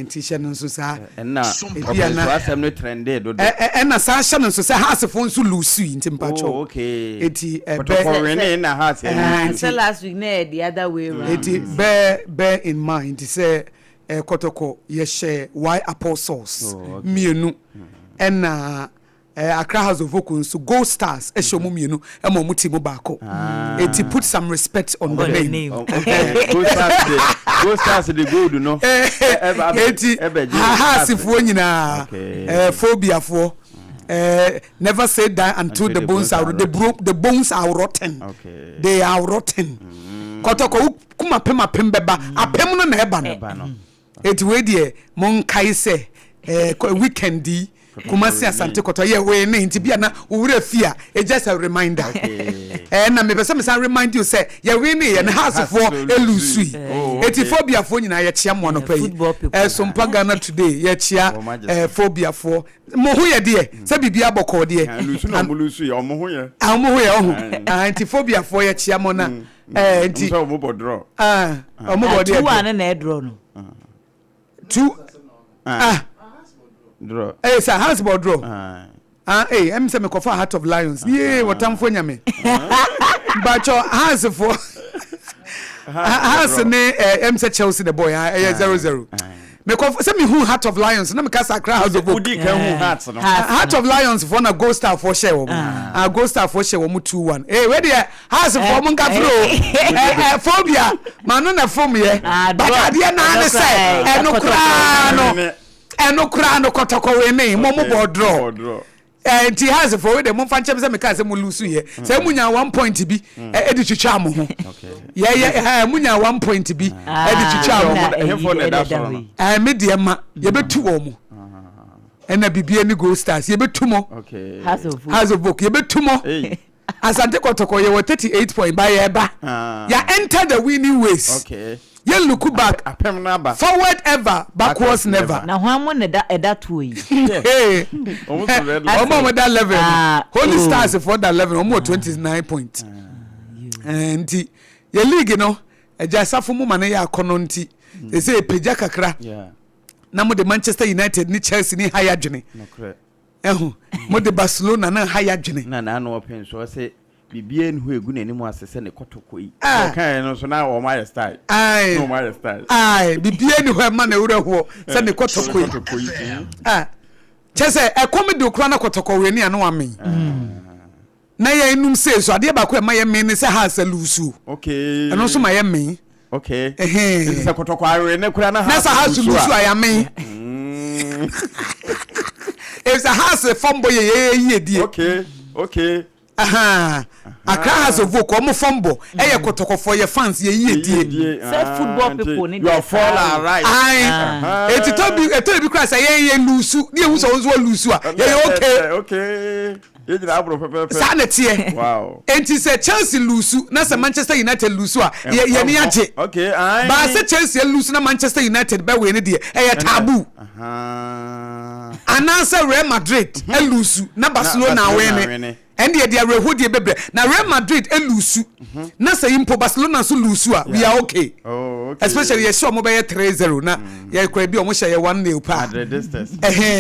Speaker 1: t-shirt no so sa
Speaker 2: na open so asem no trended do
Speaker 1: na sa sha no so sa house phone so lusu nti mpacho
Speaker 2: okay
Speaker 1: eti
Speaker 2: kotoko we ni na house
Speaker 3: so last week na the other way around
Speaker 1: eti bear in mind say kotoko ye share why apostles mienu ena Accra House of Vocal so Gold Stars eshomu mienu ema mu team baako eti put some respect on the name
Speaker 2: Gold Stars the gold no
Speaker 1: eti hasifo nyina phobia fo never say die until the bones are the bones are rotten they are rotten kotoko kuma pema pembeba apem no na eba no eti we die mon kai se weekendi Kumasi asante koto ye we ne nti bia na owura fia just a reminder na me pese me san remind you say ye we ne ye na house for elusui eti phobia for nyina ye chia mo no pai Sompa Ghana today ye chia phobia for mo ho ye de se bibia boko de
Speaker 2: lusu na mo lusu ye mo ho ye
Speaker 1: enti phobia for ye chia mo na enti
Speaker 2: so mo bodro
Speaker 1: mo body
Speaker 3: two one na e draw no
Speaker 1: two
Speaker 2: draw
Speaker 1: sir house board draw em say me kofa Heart of Lions ye wotamfo nyame Bacho has for has ne MC Chelsea the boy 0-0. Me say me who Heart of Lions na me kasa cry House of Oak. Heart of Lions for na Gold Star for share wo. Gold Star for share wo 2-1. Where the House of Oak nka flow. Phobia man no na form here. But ade na ne say eno kra no kotoko we me mo bo draw. Ti has for we the mo fan chebe say me ka say mo lose here. Say munya 1 point bi e di twitwa mo ho. Yeah munya 1 point bi e di twitwa mo.
Speaker 2: Hefo na da so no.
Speaker 1: Me de ma ye betu wo mo. Ena bibie ni Gold Stars ye betu mo.
Speaker 3: Okay. Has
Speaker 1: of book ye betu mo. Asante kotoko ye 38 point by ye ba. Ya enter the winning ways.
Speaker 2: Okay.
Speaker 1: You look back. Forward ever, backwards never.
Speaker 3: Now, how many that way?
Speaker 1: Hey, almost that level. Holy Stars for that level, almost 29 points. And the league, you know, a Jasafu Mumane ya Kononti. They say Pejaka Kra. Yeah. Now, the Manchester United, ni Chelsea, ni higher journey. No, correct. Mo de Barcelona, na higher journey. Na no open, so I say. Bibien who egu na enimu asese ne kotoko yi kan no so na o my style no my style bibien who ma na wura ho se ne kotoko yi chese e comedy okura na kotoko we ni anu amen na ye enum se so ade ba ko e ma ye men ne se ha sa lusu
Speaker 2: okay
Speaker 1: eno so ma ye men
Speaker 2: okay se kotoko awe ne kura na
Speaker 1: ha sa lusu aya men it's a house from boy ye die
Speaker 2: okay
Speaker 1: Accra has a vote omo fombo eye kotoko for your fans ye die
Speaker 3: say football people need
Speaker 2: you fall right
Speaker 1: it be crash ye lusu ne hu so lusu
Speaker 2: okay ye jina abro pepe
Speaker 1: sanete
Speaker 2: wow
Speaker 1: enti say Chelsea lusu na say Manchester United lusu ye ni age
Speaker 2: okay
Speaker 1: ba say Chelsea lusu na Manchester United be we ne de taboo anansa Real Madrid lusu na Barcelona we and the rehood bebre na Real Madrid elusu na say impo Barcelona so lusu we are okay especially ye sure mo be 3-0 na ye kwa bi o mo share 1-0 pa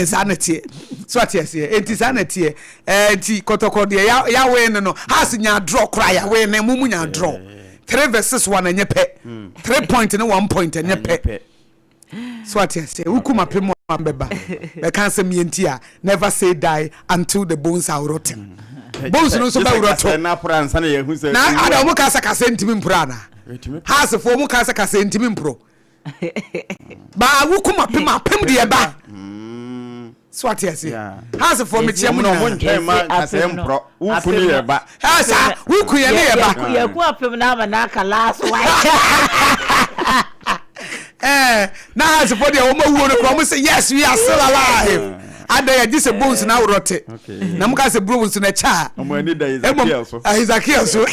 Speaker 1: sanete so atiese enti sanete enti kotoko de ya win no has nya draw cry ya win na mumu nya draw 3-1 enye pe 3 point na 1 point enye pe so atiese ukuma pemo ambeba be kan say mientia never say die until the bones are rotten. Bones no so ba rotten
Speaker 2: na pransa na ye hu say
Speaker 1: na ada mo ka saka sentimi mpra na has for mo ka saka sentimi mpro ba wukuma pem de ba so atiese has for me chiam
Speaker 2: no mo ntwe ma ka say mpro wuku ni ye ba
Speaker 1: has wuku ye ni ye ba
Speaker 3: ye ku apem na ma na ka last one
Speaker 1: na has for the omo wu no ko say yes we are still alive ada ya dise bones na urote na muka se bones na cha
Speaker 2: omo ani da
Speaker 1: Ezekiel so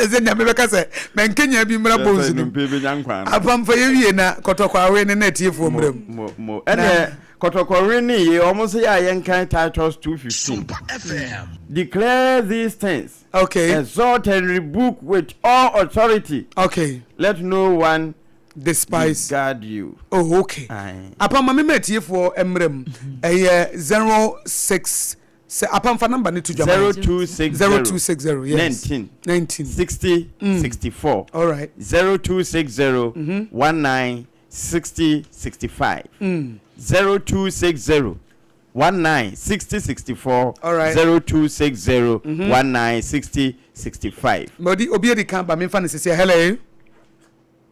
Speaker 1: eze nya mebeka se menkenya bi mra bones no
Speaker 2: mpebe nyankwa
Speaker 1: apam fa ye wie na kotokwa awe ne na tiefo mram
Speaker 2: mo ene kotokwa ni ye omo se ya yenkan titles 215 declare these things exhort and rebuke with all authority let no one despise guard you.
Speaker 1: Oh, okay. Apam mama metiefo emrem 06 apam fa number ni to jama 0260 yes 19 60 64 all right 0260 19 60 65 0260 19 60 64 all right 0260 19 60 65 Modi obi edi kan ba me fa ne sese hello.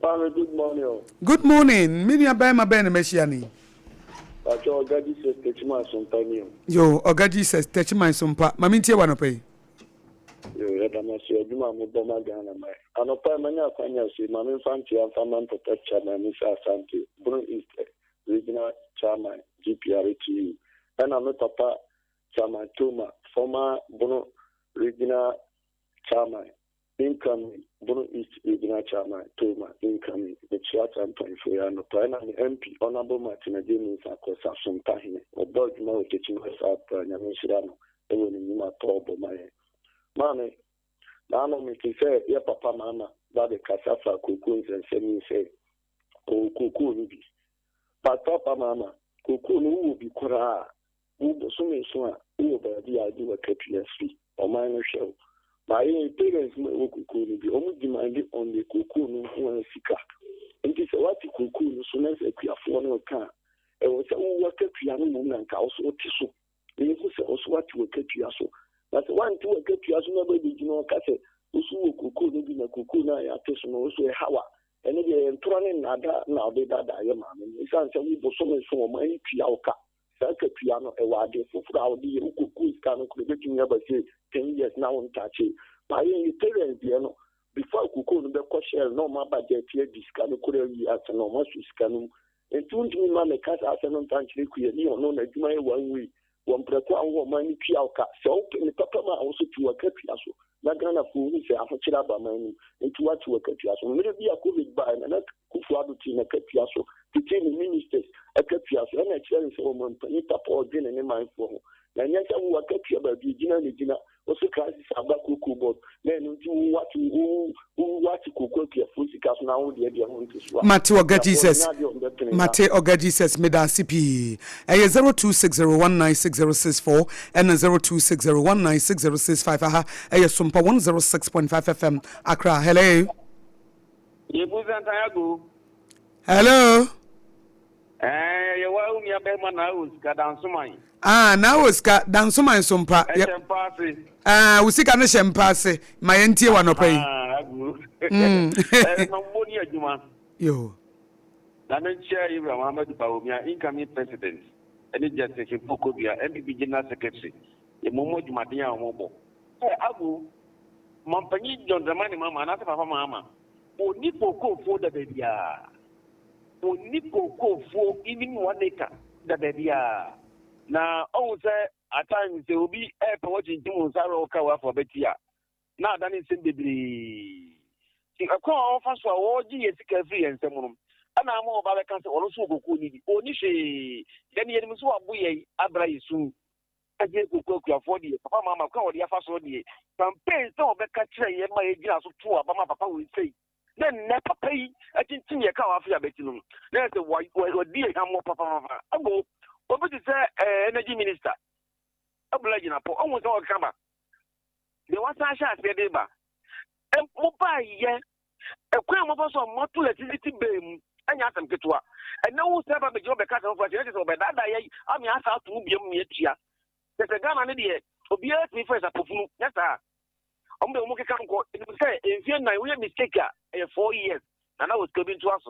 Speaker 4: Good morning.
Speaker 1: Good morning. Mini abai ma ben meshiani.
Speaker 4: Acho Ogaji says Techman Sompa ni.
Speaker 1: Yo, Ogaji says Techman Sompa. Mami ntie wa no pay.
Speaker 4: Yo, yada masio djuma mo boma Ghana mai. Anopa manya afanya si mami fanti afaman protector na misa asante. Bruno East regional chairman GPRTU. And I'm papa chairman Toma, former Bruno regional chairman. Incoming, Bruno East Regional Chairman, Toma, incoming, the Chiatan Point for Yano, Pina, MP, Honorable Martin, James, Akosua, Sompa, or Bodmo, teaching us up, Yamishirano, and when you are told my mammy. Now, me to say, yeah, Papa, Mama, that the Casafa, Cuckoos, and send me say, oh, Cuckoo, but Papa, Mama, Cuckoo will be Kura, who was so who will be I do a KPSC, or minor show. My parents no kuku be almost demanding on the kuku no one sika. And this what the kuku no soon as a piafo no can. And was what a piano and also tissue. And it was also what you get piasso. But one to a get piasso nobody you know case. Usu kuku no be na kuku na ya teso no also a hawa. And again turning nada now they dada yamam. It's answer we both so much for my piauka. Saka piano a wadi for Audi kuku is kind of creating about 10 years now on touch it. My parents, before kuku no be share no ma budget here discount could at no much scanum. And 2 man a cat as an untouched you know that you may 1 week. One prequa money piauka. So in the papa also to a capiaso. Not gonna fool me say after chilaba money into what to a capiaso. Maybe a COVID by and not kufuaduti a capiaso. Between the ministers, a capiaso, and a challenge woman, Panita Paul Din and my phone. And yes, I will capture by the dinner, also crisis about kuku board. Then what you kuku your food because now the idea want to swap.
Speaker 1: Mate Ogaji says, Mate Ogaji says, Meda CP. 0260196064 and 0260196065. Aha, Sompa 106.5 FM. Accra. Hello. Hello. Now it's got down so my Sompa. We see can champagne. My NT one pay. Yo.
Speaker 5: Chair Muhammad Bawumia, incoming president, and it just a Pokobia, MPP General Secretary, a Momo Jumadia Mobo. Abu Montpellier, John Dramani Mama, not Papa Mama. O Nipo go for the baby. O Nipo go for even 1 acre, the baby. Now, all say at times there will be air watching Timosaro Kawa for Betia. Now, that is in the a call for all GS free and some. And I'm more about a cancer also go Kuni, Onishi, then you must walk away, Abra soon. I get to cook your 40, Papa Mamma, call the first one. Campaign so the catcher, my glass of 2, Papa Papa will say. Then never pay, I didn't see a car after Betinum. There's a white or dear Hammo Papa. I go, what is the energy minister? I'm like almost all come back. The one I shall say, Deba. And Mobile, a crime of us on more to electricity beam. And you have them get to work. And no one's ever the job because of what it is over that. I mean, I have to be a media. There's a gun on the air. To be a first a perfume. Yes, sir. I'm the Moka Court. It will say, if you're not, we have mistake 4 years. And I was coming to us.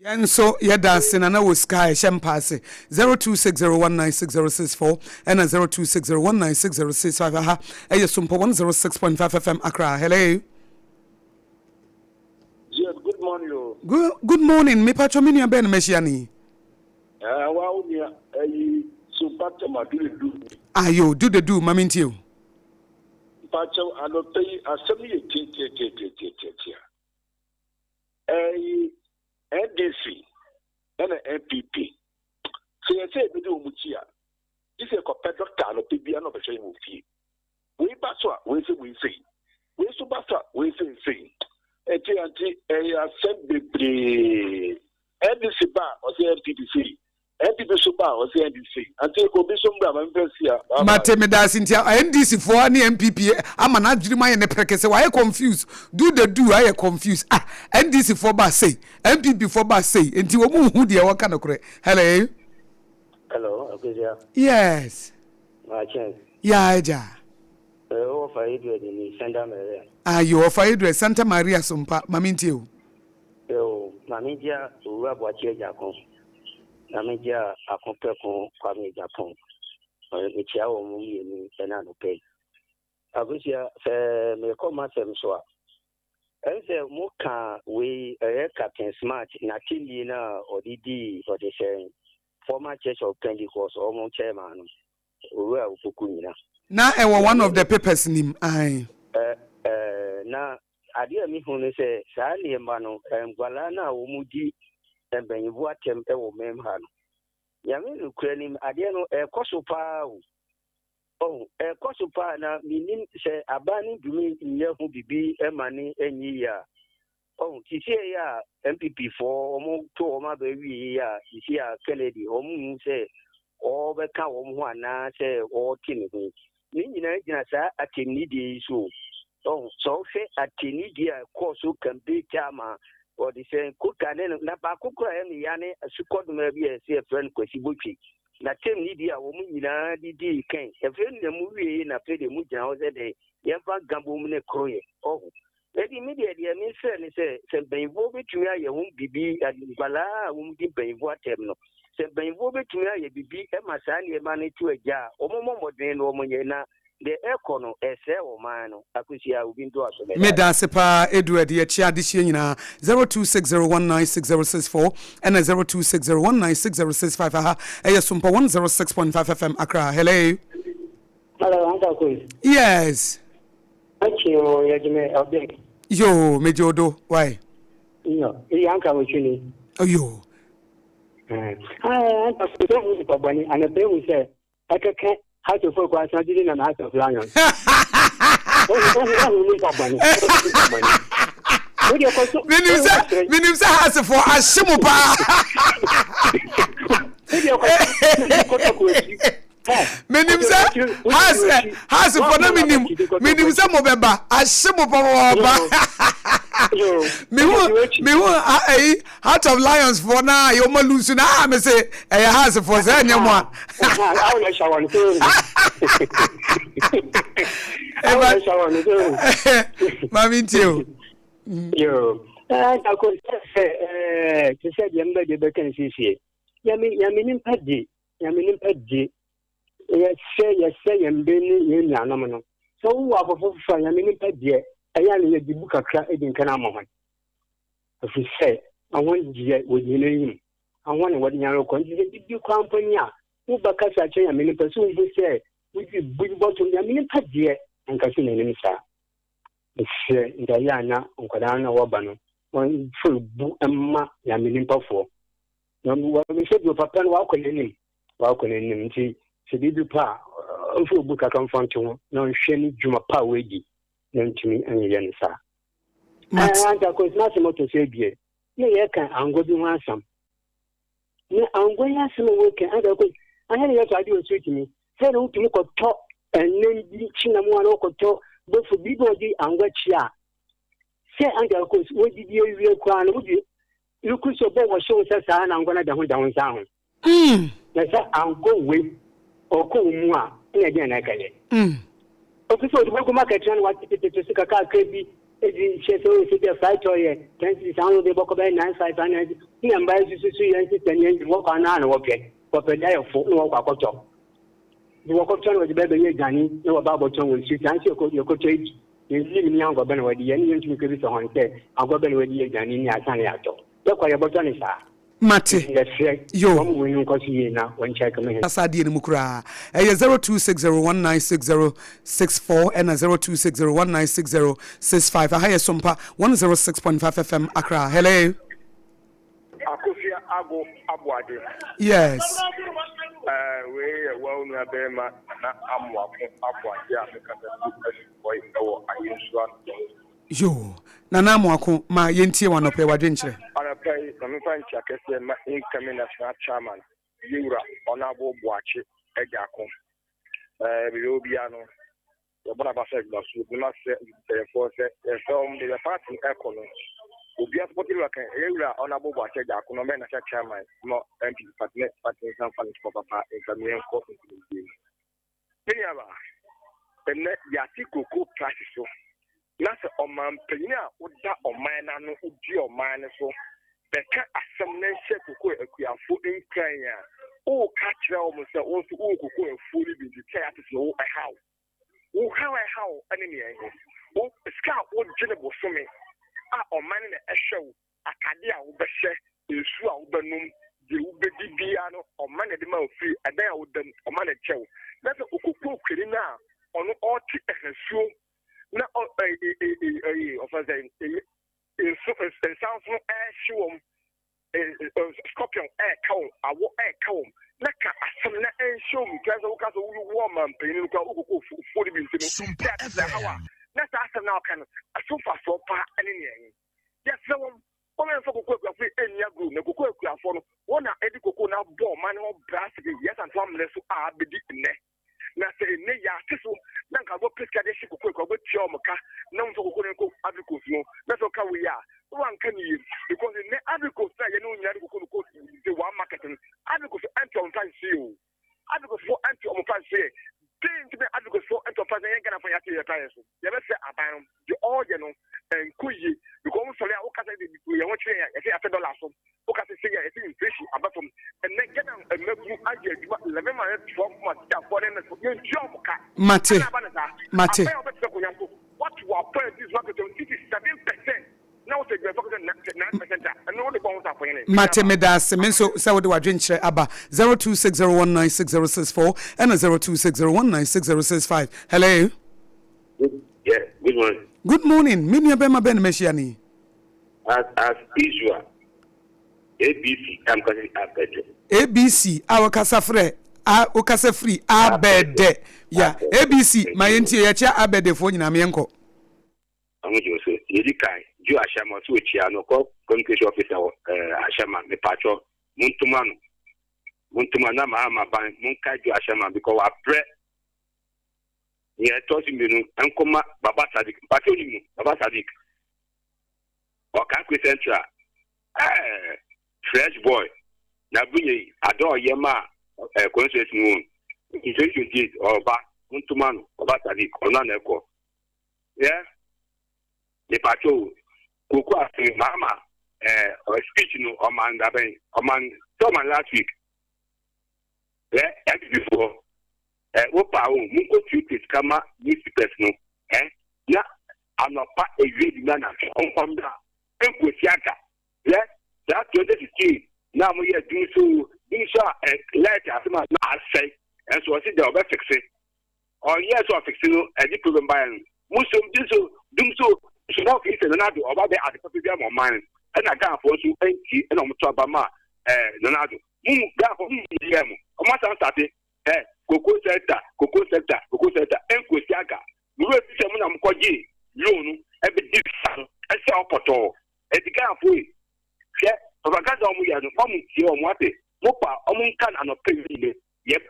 Speaker 1: And so, yeah, dancing, and I was Sky Champagne 0260196064 and 0260196065. Aha, Sompa 106.5 FM Accra. Hello.
Speaker 4: Yes, good morning.
Speaker 1: Good morning. Me pacho mini aben meshiani.
Speaker 4: Wow, yeah, Supata Madrid do.
Speaker 1: Ayo, do the do, maminti you.
Speaker 4: Pacho, I don't pay a semi NDC and an MPP. So I say, we do Mutia. This is a competitor, no PBN of a shame of fee. We baswa, we say, we subasa, we say. NDC bar or the NPPC. NPP bar or the NDC. Until Commission Bram,
Speaker 1: Mate Medasintia, NDC for any MPP. I'm an Adjuma and a precase. Why I confused? Do the do, I confused. NDC for Bass say, MPP for Bass say, until who dear, what kind of correct? Hello.
Speaker 6: Hello, Akosua.
Speaker 1: Yes.
Speaker 6: My chance.
Speaker 1: Yeah, ja.
Speaker 6: Offer Edward in Santa Maria.
Speaker 1: You offer Edward Santa Maria Sompa, Mamintiu.
Speaker 6: Mamidia, Aboagye Japon. Mamidia, Akosua, Kwame Japon. Which I will move in Fernando Pay. Akosua, me call myself so. And say, Moka, we Captain Smart, Natilina, or DD, or the sharing. Former Church of Pentecost, almost chairman. Well, Fukunina.
Speaker 1: Now, one of the papers in him. Aye.
Speaker 6: Now, I dear me who say, Sally and Mano, and Gualana, Umudi, and Benuatem, Ewo Memhan. Yamin Ukrainian, I dear no a Kosopa. Oh, a Kosopa, now, meaning, say, a banning to me in Yahu Bibi, and money, and year. Oh, she say, MPP for almost 2 or my baby, you see, Kennedy, Omu say, or the cow one, say, or Timothy. Nina, a team need so. Oh, so say at Tinidia course who can be Chama or the same cook and then Nabakuka and Yane, as you called maybe a friend Kwesibuchi. Na tem ni dia wo mu nyina didi kan efe na mu wie na pe de mu gyina ho se de yemfa gambo mu ne kroye oh edi media dia mi se ni se benvo betumi aye ho bibi adibala wo mu di benvo atem no se benvo betumi aye bibi e masa ne ma ne tu agya o mo modern no mo nyina de ekono ese o man no Akosua obi ndo aso
Speaker 1: me da sepa Edward ye chia de hie nyina 0260196064 and 0260196065 aha eya Sompa 106.5 FM Accra. Hello.
Speaker 7: Hello, Uncle Chris.
Speaker 1: Yes.
Speaker 7: Actually, you're update.
Speaker 1: Yo, Mejodo, why?
Speaker 7: No, Uncle Chini.
Speaker 1: Oh, yo.
Speaker 7: I'm Bunny, and a bill say, I can't how to focus on the House of Lions.
Speaker 1: Minimsa has for a Shimupa. Minimsa has for no minimsa Mobeba, a Shimupa. Me Heart of Lions for now, you're more loose now. I say, I has for Zanyama. Mammy, too.
Speaker 7: Yo, I could say, to say, younger the vacancy. Yamin Paddy, yes, say, and Benny in Yanamano. So, what for Yamin Paddy, I am the book of Crack in Canamon. If you say, I want to with your name, I want what Yaro continued you company. Who Bacasa, a minute person who say, we bring bottom Yamin Paddy and Casino in Diana, Unkadana Wabano, one full book and ma Yamin Puffo. No, we said your papa walk on him, see, did you pa, full book I come from to no shame Juma Pa Wady, then to me and Yansa. And of course, nothing more to say, dear. Yeah, I'm going to answer. I'm going to ask him work and I had a idea to me. Said, to look at top and then Chinamon or top. But for people, and what ya say, and of course, what did you real crown? Would you could so both was so says, and I'm going to down down. That's I'll go with or call moi, and again I get it. Okay, so the local market and what to see a car could be. She says, oh, it's a fight or a 10 sound of the book of 9,500. He and buys you to see and walk on an okay, but a day of 4 no walk top. The walk of was baby Danny, no about will shoot answer your coach. You leave me on Goben with the end to give it on say, I'll go Ben with the Danny Asaniato. Look why about Johnny, sir.
Speaker 1: Mate,
Speaker 7: yo, when you see now, when check me.
Speaker 1: Asadi and Mukra, 0260196064 and 0260196065. I hear Sompa 106.5 FM Accra. Hello.
Speaker 5: Akosua Aboagye.
Speaker 1: Yes.
Speaker 5: We well na bema na Aboagye Africa boy no ayensua.
Speaker 1: Yo, Nana Mwako, ma yentie wanope wadwenchire.
Speaker 5: Anapai na mfanchi akese ma incoming national chairman Yura Honorable Aboagye Ejakon. We will be ano. The Bonabasa Glasu, we must say for the party economy. Obi asopoti waka ewura Honorable Aboagye Ejakon na national chairman no MP party some fund for papa examine court in Kenya. Ene yati koko practice so. Na se oman penya oda oman na no odi oman so. Beka asem na hye koko akuafo nkran ya. O ka kire o mo se o so o koko afu ni bi di kai atese o how. O how enemy ehe. O ska o gene bo so me. A oman na ehwe akade a wo behye esu a wo benum de wo bedi bia no oman na de ma ofri adan a wo dem oman na chew na se okoko kweri na ono oti ehasuo na offer sounds no show scorpion cow awo cow na ka asem na show me kaza wo kaza wo woman pin ka okoko fo de bi ntino that's how na sa asem na kan asofa so pa ene ne yes no woman for koko akwa enya group na koko akwa no wona edi koko na ball man no brass yes and one less bedi ne na se ne ya tiso na
Speaker 8: ka go piska de shiko ko go tio mka na mfo ko ko agricos no na so ka we ya one can you because in agricos na ye no nya ko the one marketing agricos anti on fan see agricos for anti on fan see to be advocates for enterprise and gonna for your tires. You ever say about the organ and kuyi because sorry, I can't say we want to say $100. So can say it's inflation about them and then get them and make you argue 11 months 12 months for them to job. Mate. What you are paying this market it is 7%. Now take the 9% and no the bonds are for you.
Speaker 1: Mate Medas Menso Saudi Wadrinche Abba 0260196064 and 0260196065. Hello.
Speaker 9: Yeah, good morning.
Speaker 1: Good morning. Minya Bema Ben Meshiani.
Speaker 9: As usual. ABC I'm calling Abede.
Speaker 1: ABC our Casafre Okasa free Abede. Yeah, ABC my entire Abede for Namienko.
Speaker 9: I'm going to say Yedikai. You Ashama to Chiano, communication officer, Ashama, the patro, Muntumana, Mahama, Munkai, Ashama, because I pray. He had taught him, Uncle Baba Sadik, Patonimu, Baba Sadik, or Kakwe Central, fresh boy, Nabuni, Adore Yama, conscious moon, intuition did, or Ba, Muntumano, Baba Sadik, or Naneko. Yeah, the patro. Kuku asking mama speech no on Thomas last week. Yeah, before Opa Mungo treated Kama newspapers no na anopa a read man on Honda and Kusiaka. Yeah, that 2016 now we are doing so let as much as say and so I said they'll fix it. Or yes or fixing a different by Muslim do so. So now it's another about the article of mine, and I can't force you and I'm Bama, Leonardo. Coco sector, and Kusiaka. We will see someone I'm called Loan, every different, and sell Poto. At the camp, we yeah, Pagada, we are the family here on what it, Mopa, Omunkan, and a pay. Yep,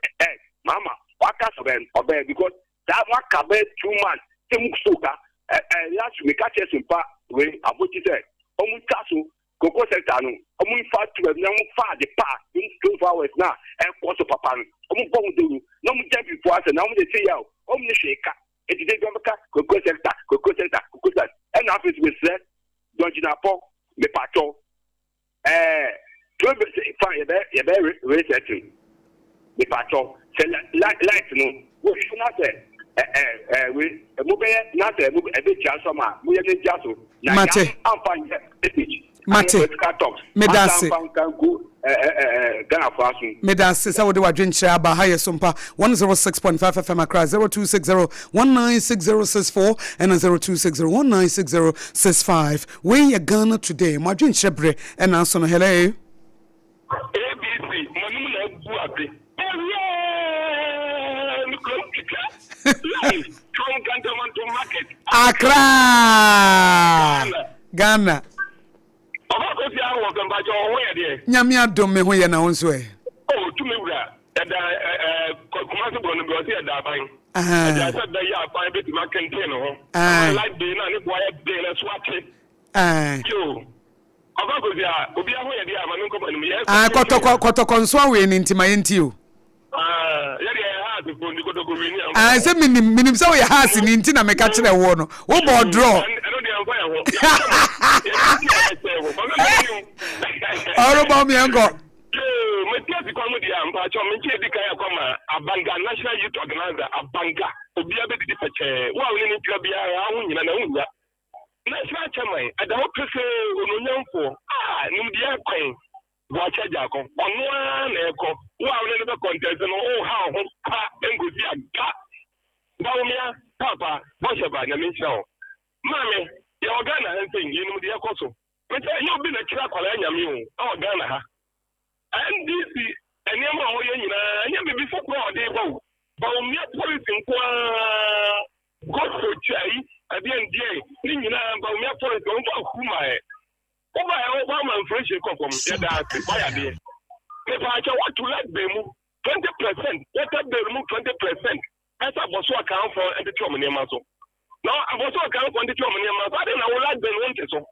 Speaker 9: Mama, Wakas obey because that one cabe 2 months, Timusuka. Last week, I said, when Abuti said, Omukasu, Coco sector, Omun far to a young far the park in 2 hours now, and Costa Papa, Omun no jump before us, and now they say, Omni Shaker, and today, Coco sector, and after we said, don't you know, the patrol, very resetting the patrol, light, no, what should not say. We not a bit jasoma, we are jaso. Mate, Medasi, Medasi, I would do a drink share by higher Sompa 106.5 FM across 0260196064 and 0260196065. We are Ghana today, my drink shebre and answer hello. ABC, Accra, Ghana. Nyamia dom me ho ye na wonso e.
Speaker 8: Oh, to me bra. Kumasi bono bi o se da ban. I said that ya fa bit ma kenten ho. Like dey na ne boy dey na swate. Yo. Obagosia, obi a ho ye dey ama nko banu me.
Speaker 1: Kotoko nso awe ni ntima ye nti o. I said, minim so your house in Intina make a chair one. What about draw? All about me, uncle. Abanga National Youth Organizer, Abanga, Obiabe, National Chairman, I don't prefer for Nudia Queen. Watch a jackal on one echo. Wow, never contest and oh, how Engusia got Baumia, Papa, Boshaba, Namisha. Mammy, you're Ghana and thing, you know the Akoso. But you've been a crack on you, oh, Ghana. And this is a name of you before they go. Baumia police in God for Chai, at the end, Nina, Baumia police don't talk whom I. Obama French come from why there. If I want to let them 20%, let them remove 20%. As a
Speaker 8: aboso account for and the chom near maso. No, aboso account for the chom near maso. I don't know like the one so.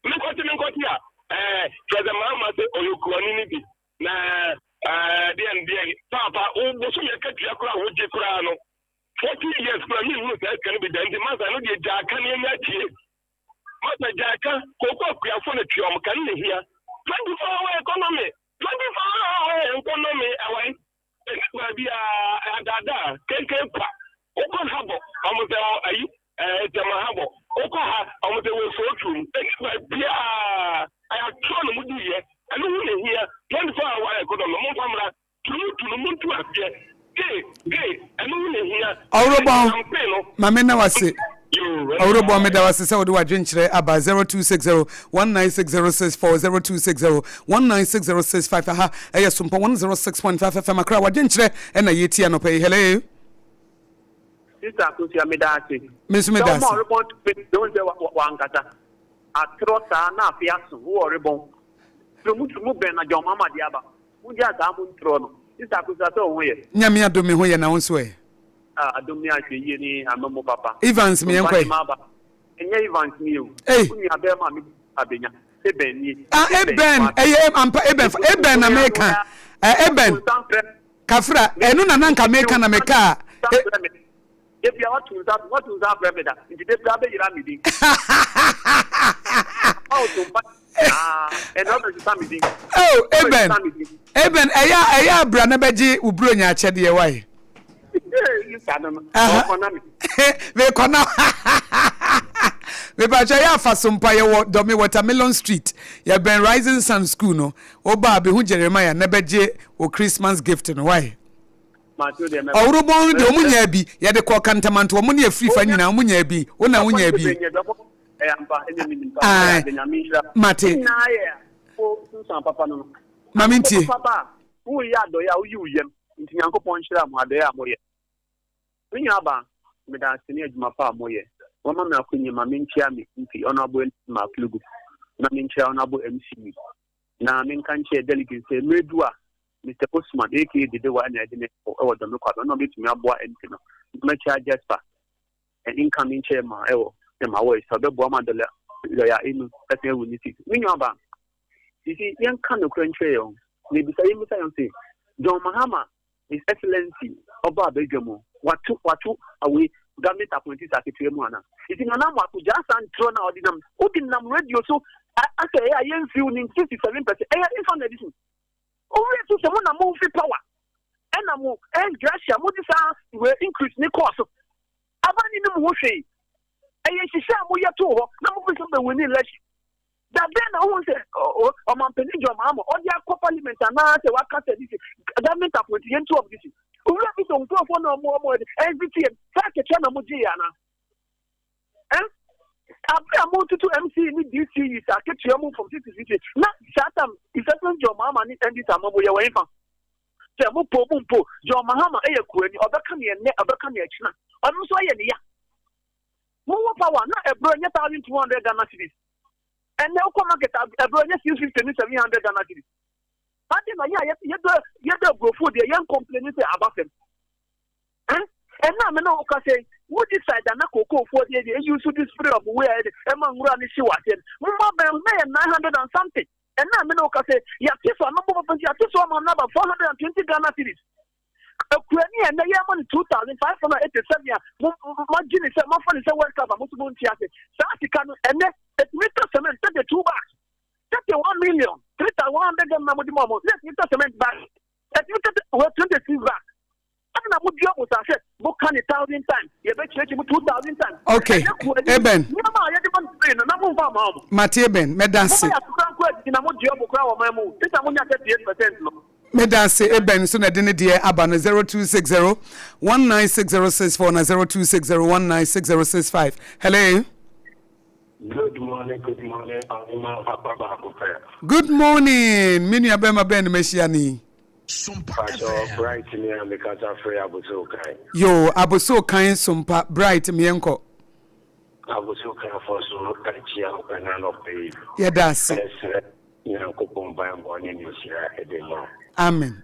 Speaker 8: Me kotia. Treasure mama say o you kwanini na the papa boso ye katia kura wo je kura no. 40 years kura me no say can be done. The man no dey jaka ne nya tie. Mata jaka koko kura for the chom kan ne here. 24-hour economy. 24-hour economy away. Dada, kenkenpa. Oko habo, almost habo. Oko almost so true. Bia, I have told you here. I know here. 24-hour economy. Monfamra, to muntu afye. Gay. I know here.
Speaker 1: Aurobo, Mamena was it. Aurobo meda was say what adwenkyere aba 0260196064 0260196065 aha eya Sompa 106.5 FM akra adwenkyere na yeti anope hello
Speaker 10: Sister Akosua medase
Speaker 1: Miss medase
Speaker 10: no more report don't say wankata atrosa na afiaso wo rebon mu ben na John Mama diaba mu dia ga mu ntro no Sister Akosua so wo ye
Speaker 1: nyame adome ho ye na wonso e
Speaker 10: adomni ahwe ni amamo papa
Speaker 1: Evans me enkwe
Speaker 10: enye Evans mi o uni abema mi abenya eben ni
Speaker 1: eben ampa eben na meka eben kafra enu na nanka meka na meka
Speaker 10: if you want to that brother in the brother you am di and all the family
Speaker 1: eben eya bra na beji ubro nya achede ye why we kona we ba ya fa Sompa ye wo domi Watermelon Street ye ben Rising Sun School no oba be hu Jeremiah na beje o Christmas gift no why Aurobo de omunya bi ye de ko kantamanto omu ne free fa nyina omunya bi ona omunya bi mate
Speaker 10: na ye o Susan papa no
Speaker 1: mamintie
Speaker 10: papa wo ya do ya wo yuyem nti Nyankopon hira mo ade ya moye Minya ba me da sini adwuma pa moye woma me akonyi ma menchia me nti honorable ma klugu na menchia honorable MC na menkanche delegate say medua Mr. Osman aka the one na de e do me kwa no betumi aboa enti no me charge Jasper and incoming chairman e ma wo so be bo ma de ya inu person we need minya ba sisi yan kan no kranche yo ne bisa yimi sa yon say John Mahama His Excellency Oba Abedjamo watu away government appointees secretary mu ana iti na na mwaku jasa ntro na odinam radio so asa ya yen feel ni 57% infant medicine always so se mo na mo fi power na mo gracia mo disa we increase ni cost abani ni mo hwe shisha mo yeto ho na mo fi so be win election da ben na won say o man peni John Mahama o dia ko parliament na say waka say this government appointee yen two of this ura bi so nko fo na mo SBT fa ke na mo ji ya na abia mo tutu MC ni DC sa ke mo from city na shatam ifeson John Mahama ni ndi ta mo ye wen fa say mo po John Mahama e ye kuani obeka ne ne obeka ne achina onu so ye ne ya mo wo power na ebro nye 1200 Ghana cedis and now come market ebro nye 650 700 Ghana cedis ati na ya ye do go food ye yan complain say about them and now me no ka say what decide na koko food ye use this spray of where e ma ngura ni si waten mo ma be 900 and something and now me no ka say ya tiso no bo ya tiso ma na 420 Ghana cedis Akuani and the Yaman 2,587 ma Jimmy said, my friend is a World Cup. I'm also going to say, Sassican and then it meter cement, 32 bags, 31 million, 3,100 Mamma. Let's meter cement back. That meter 23 bags. I would job with I said, book 1,000 times. You bet you 2,000 times.
Speaker 1: Okay, Eben. Mathieu Ben, Medasi. Medase Eben so na de ne de aba no 0260 196064 na 0260 196065. Hello.
Speaker 11: Good morning.
Speaker 1: Good morning. Mini abema ben meshiani.
Speaker 11: Bright me and the kata free abuso kai.
Speaker 1: Yo, abuso kai Sompa bright me enko.
Speaker 11: Abuso kai for so kai chia openano pay.
Speaker 1: Yeah, that's
Speaker 11: Nyankopon ba mboni ni sia edema.
Speaker 1: Amen.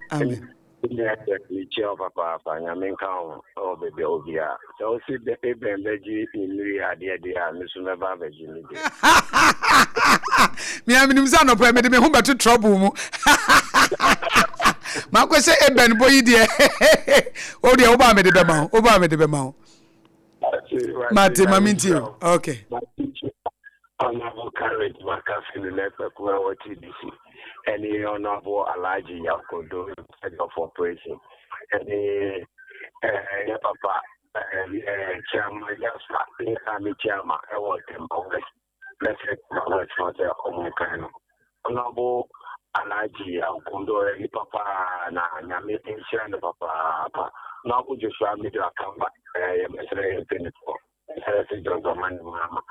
Speaker 11: Yeah, chair papa, I mean, count or baby Obia. So see the paper and veggie in Ria, dear, Miss Never Virginia.
Speaker 1: Me, I mean, I'm not permitted me home to trouble. My question, Eben, boy, dear. Oh, the Obama de Bemau. Mate, Maminti. Okay.
Speaker 11: Honorable Courage, my cousin, in Epakua, TDC. Any honorable Alaji Yakodo, head of operation. Any papa, chairman, just army chairman, I want him always. Let's get my words for the Omokano. Honorable Alaji Yakodo, any papa, na meeting chairman, papa, now would you show me to come back? I am a penny for. I think don't go man, mama.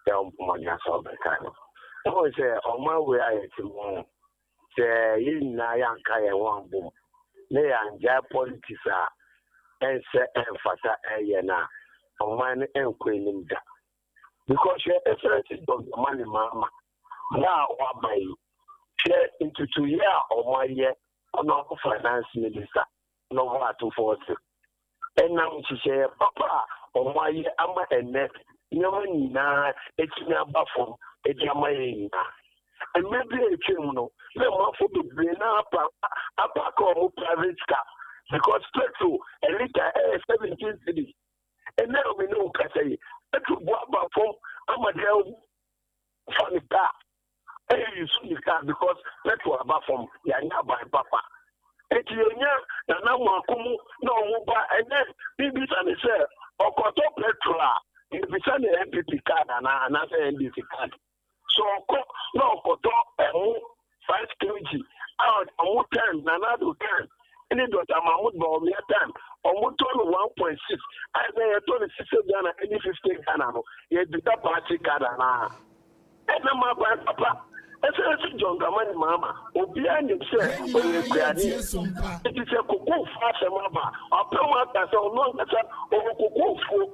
Speaker 11: Tell money as all the kind. I was on my way, I had say in Nayanka one boom. They are their politics and say emphasize na on mine and queen that. Because you're interested on the money, mama. Now, what by you? Share into 2 years or 1 year on our finance minister. No more to force it. And now she say, Papa, on 1 year, I'm a net. No, it's not buffer. It's my and maybe a criminal. No one for the brain up or private car because petrol a liter 17 cities. And now we know can say that to walk back from Amadel from the car. And you see the car because petrol about from Yana by Papa. And you know, now no, and then maybe some say, or cut up petrol. If it's an MPP card and another NDC card. So, no, 5 kg out, almost 10, another 10. And it was a Mahmoud Baumia 10, almost 1.6. I say, 26 Ghana, any 15 Ghana, you did that party Ghana. And my papa, I said, John Gaman, Mama, or behind himself, it is a cocoa fast, Mama, or Pamata, so long as a cocoa food.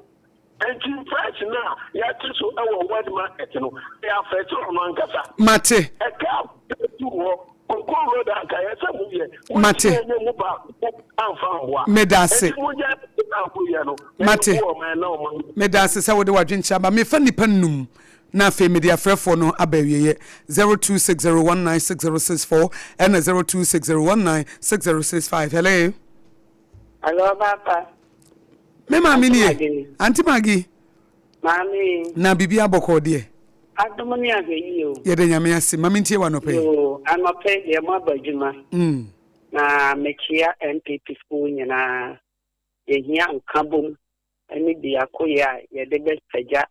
Speaker 11: And in price now, you have to show our word market, you know, they are fetching on Mancasa.
Speaker 1: Mate.
Speaker 11: A cow to walk, or go road and Kayasa Muye.
Speaker 1: Mate. Medase. Mate. Medase, so what do I drink? But me funny penum. Na fe media frefo no abawiye 0260196064 and 0260196065. Hello.
Speaker 12: Hello, Papa.
Speaker 1: Me mami ni Auntie Maggie.
Speaker 12: Mami.
Speaker 1: Na bibi aboko de.
Speaker 12: Adomoni ageyi o.
Speaker 1: Ye de nyame ase. Mami ntie wa no pe.
Speaker 12: Yo, anope de mo abadwuma. Na mekia NPP school nyina ye hia nkabom ani bi akoya ye de bestaja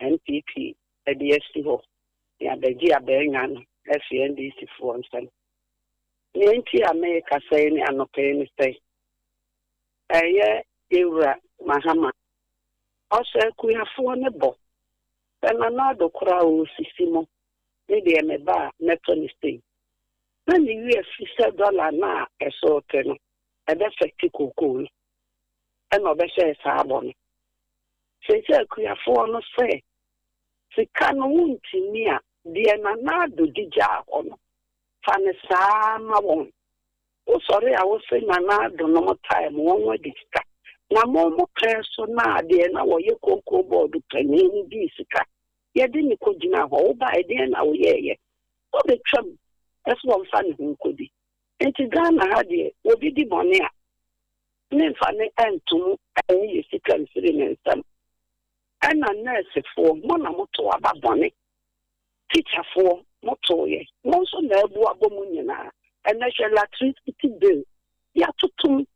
Speaker 12: NPP e de esi ho. Ya beji abenga no FNDC for nsem. Ni nti America say ni anope ni say. Eye Eura Mahama. Also, we have 4 nebo. Then another crowd sisimo. Maybe a meba metoni stay. Then the $50 na a sort of a defective cool. And obese sabon. Say, we have 4 no say. Si kanu untinia, dear nanado dija on. Fanesama won. Oh, sorry, I was saying nanado no more time, one more discuss. Na momo preso na de na wo ye konko board panin bi sika ye de ni ko gina ho wo ba de na wo ye o be twam eso wo fa ne hu ko di enti Ghana ha de obi di bone a ne fa ne entum ayi sika nsiri ne nsam ana nurse fo mo na moto aba bone teacher fo moto ye mo so na ebu abomu nyina ena electricity bill ya tutum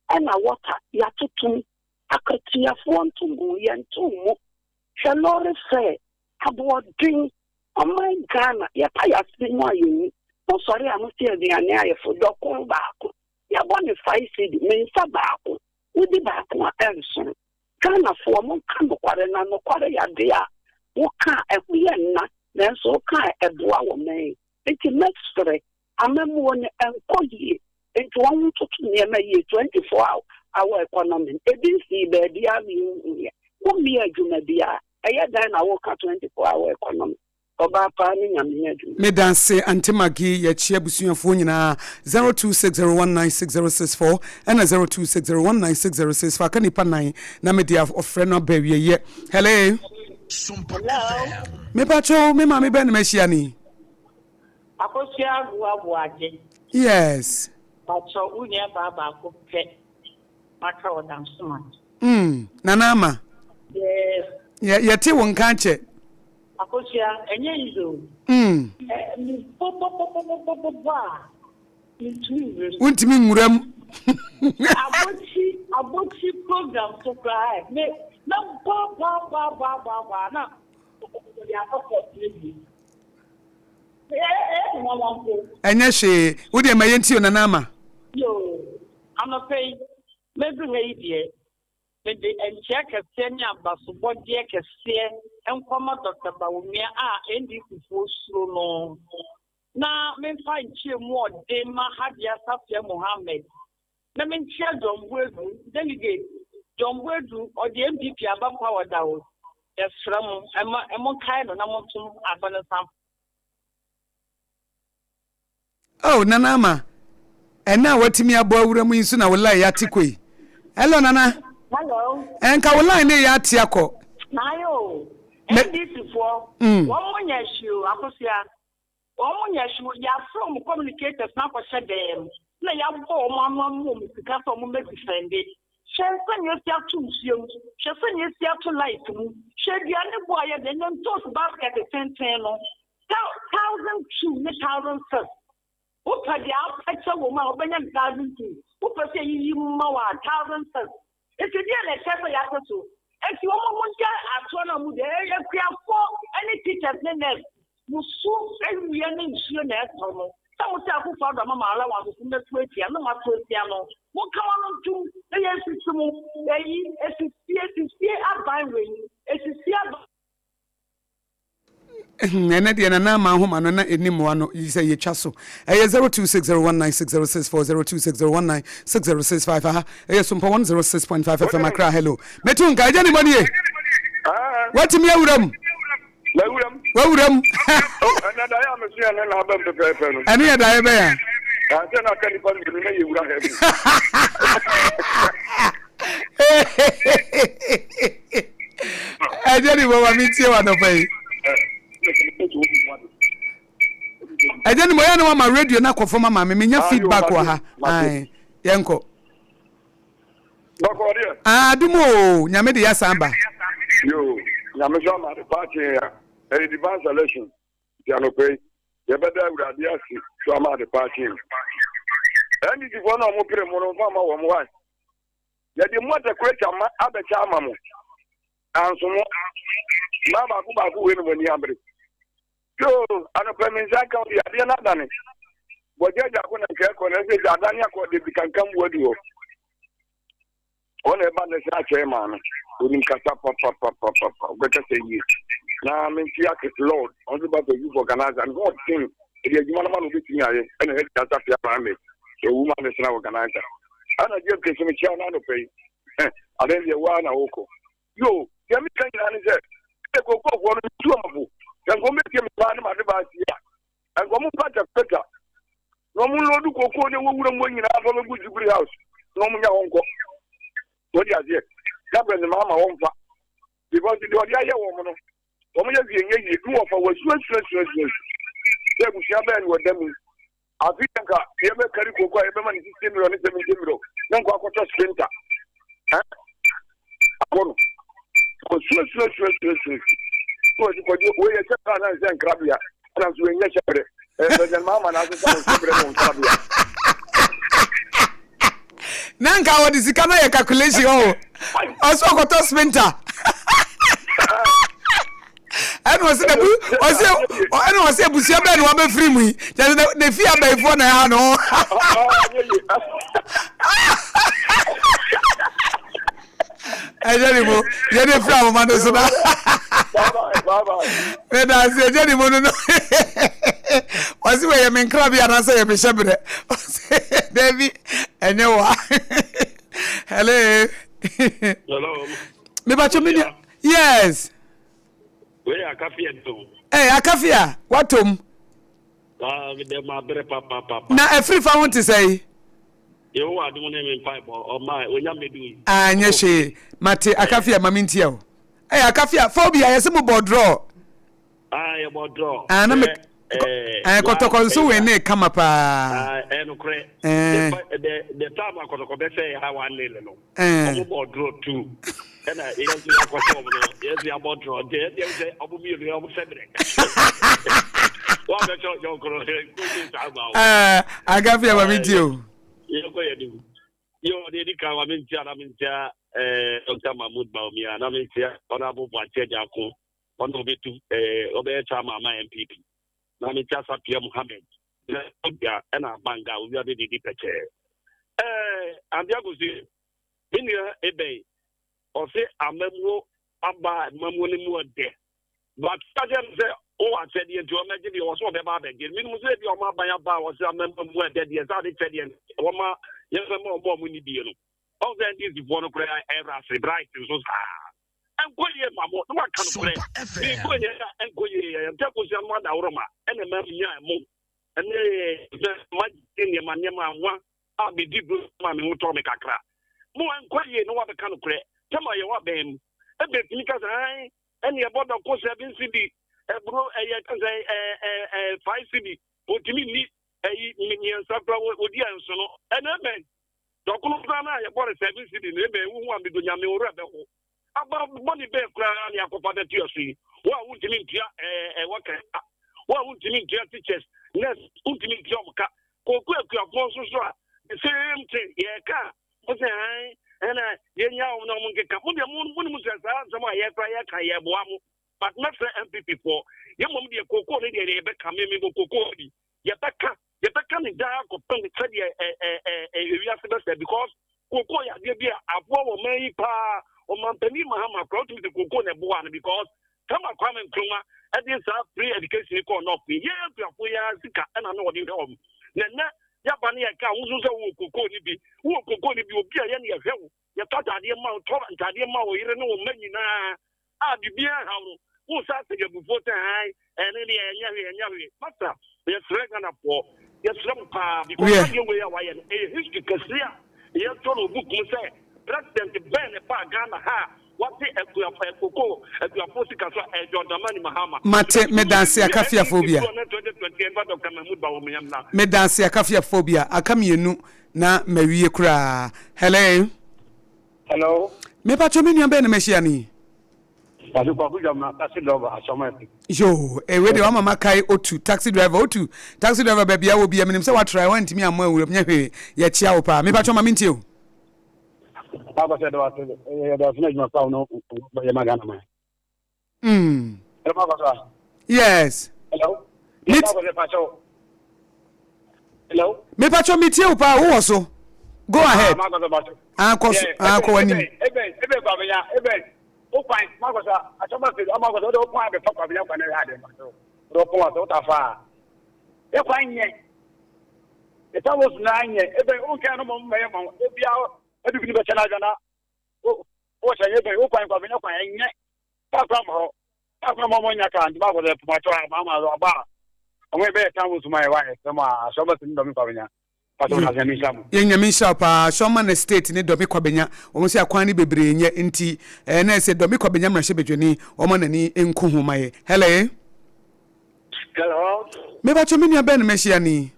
Speaker 12: and a water yatutum akatia fontumbu yantumu shalore say about drink on my Ghana ya paya sinwa yini no sorry I'm still the anya for dokon baako ya bone 5 cedi mensa baako udi baako enso Ghana for mo kan kware na no kware ya de a wo ka ehuyɛ na nanso ka ɛboa wo men enti next story amemu ne enkoyie enti won tutu niema ye 24 hour economy ebinsi be dia mi wo mi adwuma bia ɛyɛ dan na wo ka 24 hour economy Oba pa ni nyame adu.
Speaker 1: Me danse antemagi ye chia busuafo nyina 0260196064 and 0260196065 ka nipa nan na me dia ofre no ba wiye. Hello.
Speaker 12: Hello.
Speaker 1: Me pacho me ma me ben me hia ni.
Speaker 12: Akosua Aboagye.
Speaker 1: Yes.
Speaker 12: Pacho unya baba ko pe. Maka odam suma.
Speaker 1: Nana ma.
Speaker 12: Yes.
Speaker 1: Ye te won kanche.
Speaker 12: Akosua enye izo.
Speaker 1: Untimi nguram.
Speaker 12: Abochi program to cry. Me na ba na. Ya ko
Speaker 1: Anya she, wo de ma yenti onana ma.
Speaker 12: Yo, I'm a pay. Maybe lady. Me de encheck a senior basketball dear kese and come Dr. Bawumia endi fufu no. Na me find che more de ma hadia Safia Mohammed. Na me share John Wedu, delegate John Wedu or the MPP about power down. Yes, from among kind of Namotum Abanasam.
Speaker 1: Oh, Nanama. And now what me about Uramu soon I will lie yatikwe. Hello, Nana.
Speaker 12: Hello.
Speaker 1: And Kawaline yatiako.
Speaker 12: Nayo. And this is for one issue, Akosia. One issue, you are from communicators, not for them. No, you have four mamma because of me defended. Shall send yourself to you. Shall send yourself to light to me. Shall be on the boy and then toss basket at the 10,000 1,000 Who put the outside woman open 1,000 who put you more 1,000 If you did a test of Yakutu, if you want to astronomy, there you have four any teachers in there. You soon say we are in Shionet. Some of who found a mamma allowance to the 20 and no matter what come on to the system. As you see up by ring, as you see up.
Speaker 1: Nene dia na ma ho ma no na enimu ano yi say ye twa so. 0260196064 0260196065 aha. Sompa 106.5 FM Accra. Hello. Metu nka je ni mo ni e. What mi awuram? Wawuram.
Speaker 8: Ana da ya mesia na na ba pepe no.
Speaker 1: Ani ya da ye be ya.
Speaker 8: Ante na kan pa ni na ye wura hebu.
Speaker 1: Ajani bo wa mi tie wa no pai. Ajani mo ya no ma radio na ko foma ma me nya feedback wa ha. Ai yenko.
Speaker 8: Bako dia.
Speaker 1: Adumo nyame de ya samba.
Speaker 8: Yo, nyame so ma de party ya. E divine selection. Ya no pay. Ya beda urade asi so ma de party. Eni di fo na mo pere mo no fa ma wo mo wa. Ya di mo de kweta ma abecha ama mo. Anso mo ma ba ku we no ni ambre. Yo, ana premenza ka o ya na dane. Bojeja ko na ke ko na se adani akọ de bikankam wadu o. Ona ba na sa chairman. Uni kasa papa. Better say yes. Na me fi akit Lord, on the about you organize and God thing. The human man will be here and head kasa fi amame. The woman is now organizer. Ana je ke se me chia na no pay. Ade ye wa na oko. Yo, ya mi kan na ni se. E ko wo no tu amabu. Yan go make me plan ma de ba sia. An go mu pata peta. No mu lodu koko ne wo wura mo nyina fa me gujuguri house. No mu nya wonko. What is it? That was the mama won't fa. Because the idea woman, woman is being a two of our sweet. They will share band with them. I think you ever carry cocoa, everyone is similar on the same. Don't go to sprinter. So, sweet. So, we are just crabia, and we are shepherd. And Mamma, and I
Speaker 1: Nanka what is kana ya calculation oh. Also got to sprinter. And was say busia ben wa be free mu. Just the fear by phone na no. Ajani mo, ye dey free am man so na. Bye. Me da say ajani mo no. Was we men crab ya na say ye be shebre. David enyewa. Hello.
Speaker 8: Hello.
Speaker 1: Me ba chomi. Yes.
Speaker 5: We Akafia do.
Speaker 1: Eh, Akafia, watom?
Speaker 5: With them, my brother, papa.
Speaker 1: Na every fa want to say.
Speaker 5: You are doing him in pipe or my, when you may do.
Speaker 1: Ah, nyeshe. Mate, Akafia, mamintia. Eh, Akafia, phobia, yesemu bodro.
Speaker 5: Ah, you about draw.
Speaker 1: Ah, na me. Kotoko nso we ne kama pa.
Speaker 5: No cre. The time I kotoko be say how one nail no. About draw too. And I yes you akosua no. Yes you about draw. They say obu mi you obu sebre. What the show you kro.
Speaker 1: Agafia mamitio.
Speaker 5: You go you do. You dey ka mamintia Dr. Mahmoud Baumia na mamintia honorable Boagye Jako. Ono betu obe chama ma MPP. Na me chasa Pierre Mohammed na obia na banga obi ade di peche andiago si binia ebe o se amemwo aba mamwo ni mu ode but stajem se o ate di enti o meje di o so be ba be mi mu se bi o ma ban ya ba o se amemwo mu ode di sa de che di o ma ye se ma o mu ni bi no all the these before no kra era se bright so sa enkoye mamo no wa kan kure mi koye enkoye ntako se ma da woroma ene ma nya mo ene ma tinye ma nyema wa abi di bro ma me to me kakra mo enkoye no wa be kan kure tema ye wa bem e be tinika sai ene e bodo ko 7 cd e bro e ye kan sai 5 cd o timi ni e ni nsapra odi anso no ene men dokunu na ye bodo 7 cd ne be wu wa me do nyame ora be ho aba money be kra ni akopa de tiosi wa wuntimi ntia waka wa wuntimi ntia teachers next wuntimi ntia omka koku akuafo so a the same thing ye ka o say ai ena ye nya o no munke ka mo de mo mu se sa sama ye kra ye ka ye boa mo but not for MPP for ye mom de koku ne de be ka me koku di ye beka ni da ko pen se de ewia se be because koku ya de bia abo wo man yi pa o man peni mahama crowd with the cocoa ne boa because come kwame nkruma e dey free education ko no free ye afuafo ya sika na no de hom na ya ba ne ya ka wo so wo cocoa ni bi obi a ye ne ye hwewo ye tata de ma to ntade ma wo yire ne wo manyina a bibia ha wo sa se ye bufo ta hai ene ne nya hwe mata ye srega na po ye srem pa because ye we ya wa ye history kasia ye to no book mo say President Ben Pagana ha what the Ekoko Equaposica Jordan Mahama.
Speaker 1: Mate medansi Akafia phobia. Medansi Akafia phobia. Akamienu na mewie kura. Hello.
Speaker 7: Hello.
Speaker 1: Me pacho me nua be na mehiani.
Speaker 7: Padu kwa kujama taxi driver asoma.
Speaker 1: Yo, we de mama kai O2 taxi driver baby a wo bia menim se wa try wan timi amwa wuram nya hwe ye chia wo pa. Me pacho ma mintie.
Speaker 7: Baba said about the finish my phone no Yamagana man.
Speaker 1: Yes.
Speaker 7: Hello. Hello.
Speaker 1: Me pacho meet you pa who also. Go ahead. Akosua.
Speaker 7: Ebe babanya ebe. O fine Magosa atoma se amagosa do kwa be papa bia kwa na hade ma. Do kwa so ta fa. E kwa nye. E ta wo na nye ebe o kan no mo me ma obia ebi bi be chana jana o cha yebe o kwa benya kwa nye ta kwa mo nya ka ndi ba ko de ma to ma ma lo ba o me be ta wo suma e wa e ma so ba tin do mi kwa benya pa to na nyami shamu
Speaker 1: ye nyami sha pa Shoma na state ni do mi kwa benya o se akwan ni bebre nye nti na se do mi kwa benya mra hye bedwani o ma nani enku humaye hello me ba cho mi nia ben me hye ani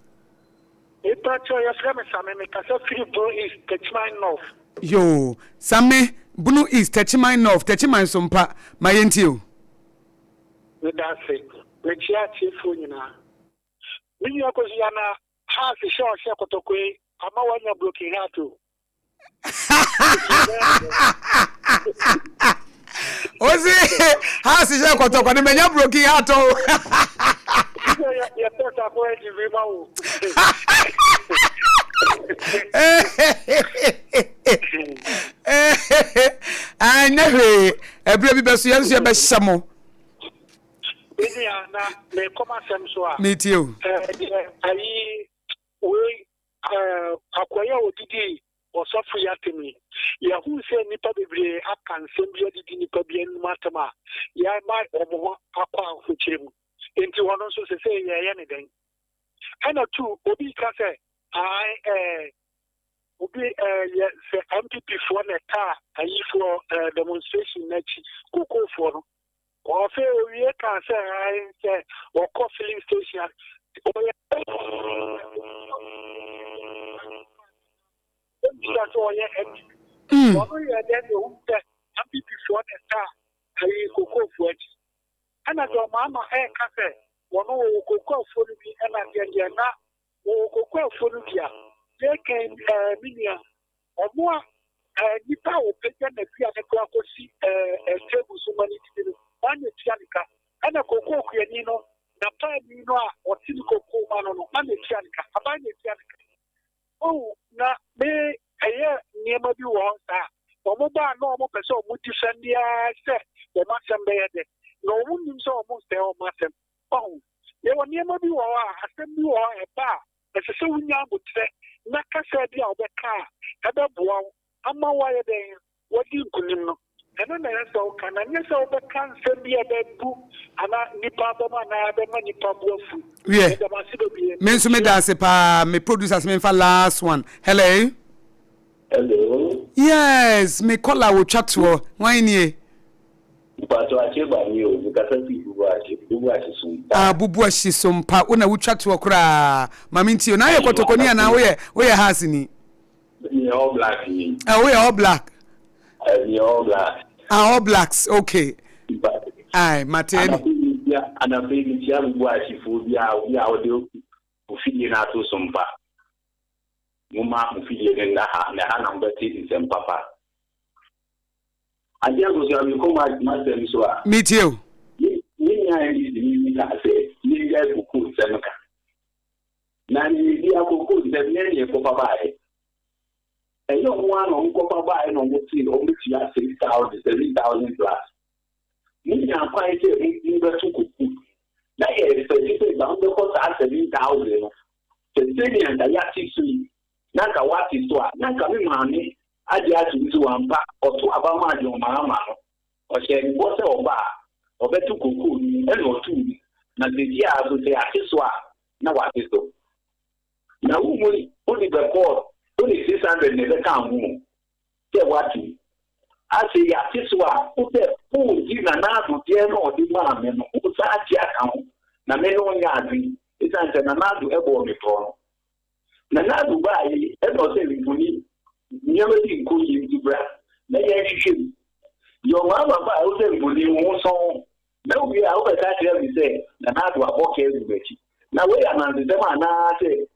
Speaker 13: Ipacho ya frame same me kasa free bro is Techmine North.
Speaker 1: Yo, same Blue is Techmine North, Techmine Sompa, my entio.
Speaker 13: Me da se. Me chia chifu nyina. Mini Akosua ha se show se kotokwe ama wanya blocking hatu.
Speaker 1: Ozi ha se show kotokwe ni menya blocking hatu.
Speaker 13: Ya tota ko eji vima u.
Speaker 1: Never ebra bi beso yenso be hyamo.
Speaker 13: Bibi na me koma sem so a.
Speaker 1: Me too.
Speaker 13: Ayi we akoya odidi ɔsɔfo yɛ atemi yɛhu sɛ nnipa bebree aka nsɛm bi adidi nnipa bi anim atam a yɛma ɔmo ho akɔ ahokyere mu enti ɔno nso sɛ sɛ yɛyɛ ne dɛn ɛna tu obi ka sɛ obi yɛ sɛ MPP foɔ na ɛka ayifoɔ demonstration n'akyi kokofoɔ no ɔfɛ owie ka sɛ ɔkɔ filling station ɔyɛ ɔno yɛ dɛ ne ɔhu sɛ MPP foɔ na ɛka ayi kokofoɔ akyi ɛna deɛ ɔmaama ɛka sɛ ɔno wɔ kokofoɔ no bi ɛna deɛ na wɔ kokofoɔ no bi a yɛkɛn minia ɔmo a nipa a wɔpɛgya na fi a ne kɔ akɔsi table so ma ne ti no wɔanyɛ tua ne ka ɛna kokoo kuani no na paani no a ɔte ne kokoo ma no no wɔanyɛ tua ne ka aban nyɛ tua ne ka na me ɛyɛ nneɛma bi wɔ hɔ saa ɔmo baa na ɔmo pɛ sɛ ɔmo di fɛn biara sɛ ɔmo asɛm bɛyɛ dɛ na ɔmo nim sɛ ɔmo sɛ ɔmo asɛm yɛwɔ nneɛma bi wɔ hɔ a asɛm bi wɔ hɔ ɛba a ɛsɛ sɛ wonya abotrɛ na kasa bi a wɔbɛka a ɛbɛboa wo ama woayɛ dɛn wɔdi nkonim no ɛno na ɛsɛ woka na nyɛ sɛ wobɛka nsɛm bi a ɛbɛbu ana nnipa bɛma anaa bɛma nnipa boafu ɛdamase bɛbie
Speaker 1: me nso meda ase paa me producers memfa last one hello yes me caller wo twa toɔ wan nie
Speaker 11: Pato acheba ni o zikata si bubu ashisumpa
Speaker 1: bubu ashisumpa una wutwa to okra mami ntio na ye kotokoni na we hasini
Speaker 11: ni all black ni
Speaker 1: we all black
Speaker 11: ni all black
Speaker 1: all blacks okay ai mateni
Speaker 11: ana baby tia bubu ashifu bia o de ofidie na to sumpa muma ofidie na ha na mbati nsempapa Adia go so mi ko ma sem so a
Speaker 1: meet you
Speaker 11: ni nya ni ka se ni ga ku sem ka na ni dia ko ku sem ni ko papa e yo one on ko papa no go see o mi ti a 6,000 7,000 plus ni nya kwa ite ni ba tu ku na ye se ba ndo ko sa 7,000 no se ni anda ya ti su na ka wa ti so a na ka mi ma ni aji atu wampa otu abama aji omama no ohye ngbo se oba obetu koku e no tu na deji azu se atiso a na watiso na umuri odi be call odi 600 ne be kan hu te wati asi ya atiso a ute uji na do tie no odi ma me no usa aji aka hu na me no nya adwi isante na do ebo mi to na do ba yi e no se mi never did go into breath. May I should your mama by open body won't so. No, we are over that every day, and I do a walk every now, wait a minute, the man I say,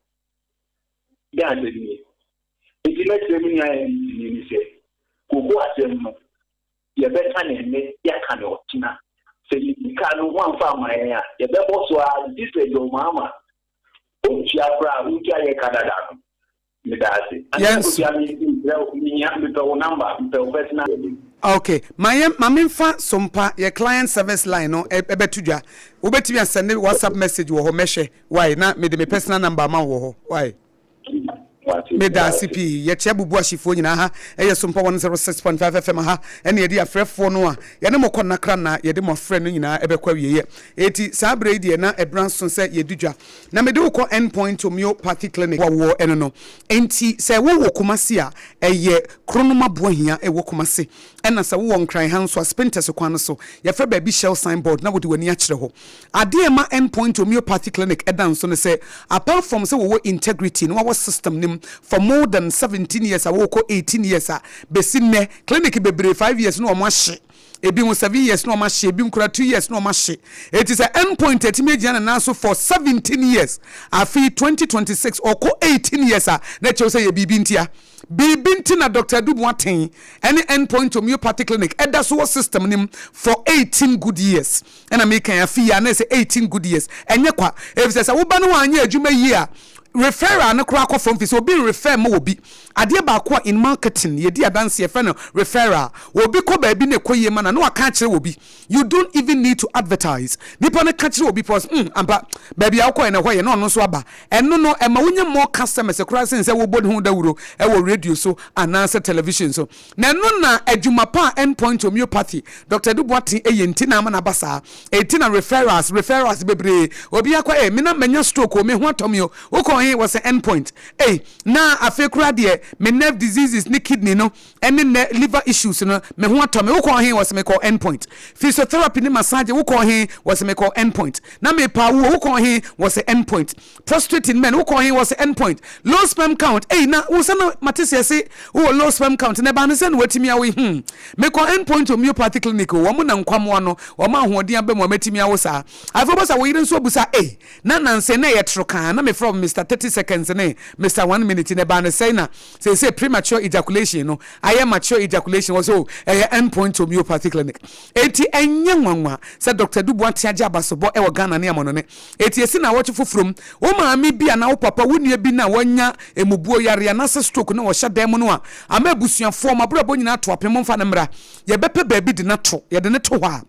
Speaker 11: yeah, me. If you let me, I say, go watch them. You better than me, ya cannot. Say, you can't one farm my hair. You better also this is your mama. Oh, Chiabra, who can you Canada?
Speaker 1: Yes. Okay. My fa Sompa your client service line no ebetudwa. Obetimi send WhatsApp message wo ho mehwe. Why na me de me personal number ma wo ho. Why? Me da CP ye che bubu ashifo nyina ha eye Sompa 106.5 FM ha ene ye di afrefo no a ye ne mokọ nakra na ye de mo frɛ no nyina ebekwa wiye eti saa bre die na ebranson se ye dudwa na me de wo endpoint homeopathy clinic wo eno no enti se wo komase a eye kronoma boahia wo komase ena se wo nkran han so spintes kwan so ye fa ba bi shell signboard na wo de wani a kire ho ade ma endpoint homeopathy clinic edan so ne se apart from se wo integrity no wo system nim for more than 17 years I walk 18 years besine clinic bebre 5 years no mahye ebi mo 7 years no mahye ebi nkura 2 years no mahye it is a endpoint etimedia na so for 17 years afi 2026 or 18 years na chew say ye bibintia bibinti na Dr. Dubwaten any endpoint homeopathy clinic eda so system nim for 18 good years and I make afi ya na say 18 good years enye kwa if say wo ba no anya adwuma yi a referral no kura akɔ from fi so obi refer ma obi adeɛ baako in marketing ye di adanse ye no referral obi kɔ baabi na kɔ yie ma na no aka kyerɛ obi you don't even need to advertise nipa no ka kyerɛ obi pos ampa baabi a wokɔ na hɔ ye no no so aba ɛno no ɛma wonya more customers kura sen sɛ wo body ho dawuro ɛwɔ radio so ananse television so na no na adwuma pa endpoint homeopathy Dr. Duboati eyenti na ama na basa eti na referrals bebre obi akɔ me na manya stroke o me ho atomio wokɔ he was an endpoint na afekura de me nerve diseases ni kidney no ene liver issues no me ho atomio wokɔ he was me call endpoint physiotherapy ni massage wokɔ he was me call endpoint na me pa wo wokɔ he was an endpoint prostate in men wokɔ he was an endpoint low sperm count na wo sana matese se wo low sperm count na ba ne se no watimi awe me call endpoint homeopathic clinic wo mo na nkwamo no wo ma ahoɔden aba mo matimi awo saa afo bosa wo yire nso busa na nanse na ye troka na me from Mr 30 seconds ne Mr 1 minute ne ba ne say na say premature ejaculation no aye mature ejaculation was so endpoint homeopathic clinic enti enye nwanwa say Dr. Duboati agye abasobo e wo Ghana ne amono ne eti esi na wo chefofrom wo maami bia na wo papa wo nua bi na wanya emubuo yare na se stroke no wo hye dem no a ama busuafo mabrabo nyina to apem mfa ne mra ye bepe baabi de na to ye de ne to hɔ a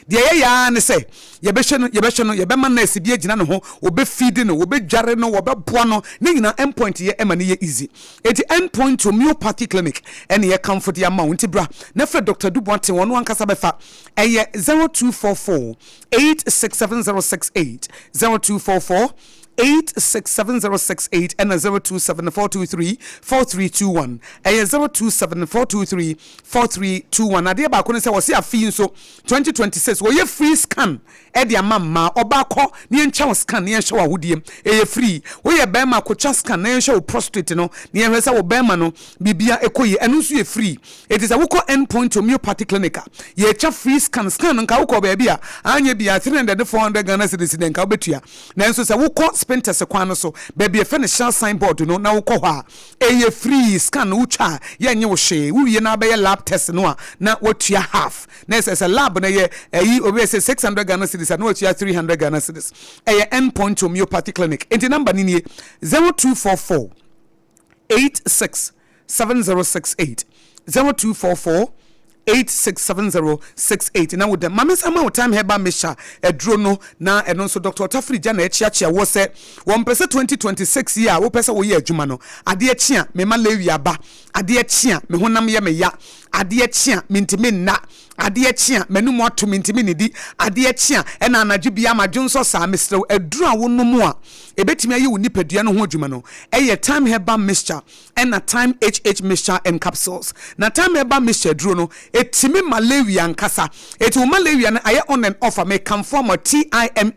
Speaker 1: de ya ne se ye behwe no ye be ma na asibie agina no ho obe feed no obe dware no obe boa no ne nyina endpoint ye ema ne ye easy eti endpoint homeopathy clinic ene ye comfort ya ma wonti bra na fra Dr. Duboati wono ankasa befa eye 0244 867068 0244 867068 and 0274234321 0274234321 ade ba ko ne se wo se afi nso 2026 wo ye free scan e de amamma obakọ ne encha scan ne enhwe wahodiem e ye free wo ye be ma ko scan ne enhwe prostate no ne enhwe se wo be ma no bibia ekoyi eno nso ye free it is a wo endpoint homeopathic clinic ye cha free scan nka wo ko ba bia anya bia 300 400 Ghana cedis den ka wo betua na enso se wo Spenters kwan so baby efe ne shell signboard no na wokɔ hɔ a eye free scan wo twa ye nye wo hwe wo wie na be lab test no a na wotua half na se lab na ye eyi obi say 600 Ghana cedis na wotua 300 Ghana cedis endpoint homeopathy clinic enti number ni nie 0244 867068 0244 867068 na with the mama sama time heba mesha edro no na eno nso Dr. Tafrija na echiachia wo se won pese 2026 year wo pese wo ye adwuma no ade echia me ma lewi aba ade echia me honam ye me ya ade echia mintimi na ade echia menum ato mintimi ne di ade echia ena anadwe bia amadwonso saa mestre edro a wo no mu a ebetimi ayi wo nipadua no ho adwuma no eye time heba mixture ena time HH mixture and capsules na time heba mixture dro no etimi malaria nkasa eti malaria na aye on and off me can form a TIME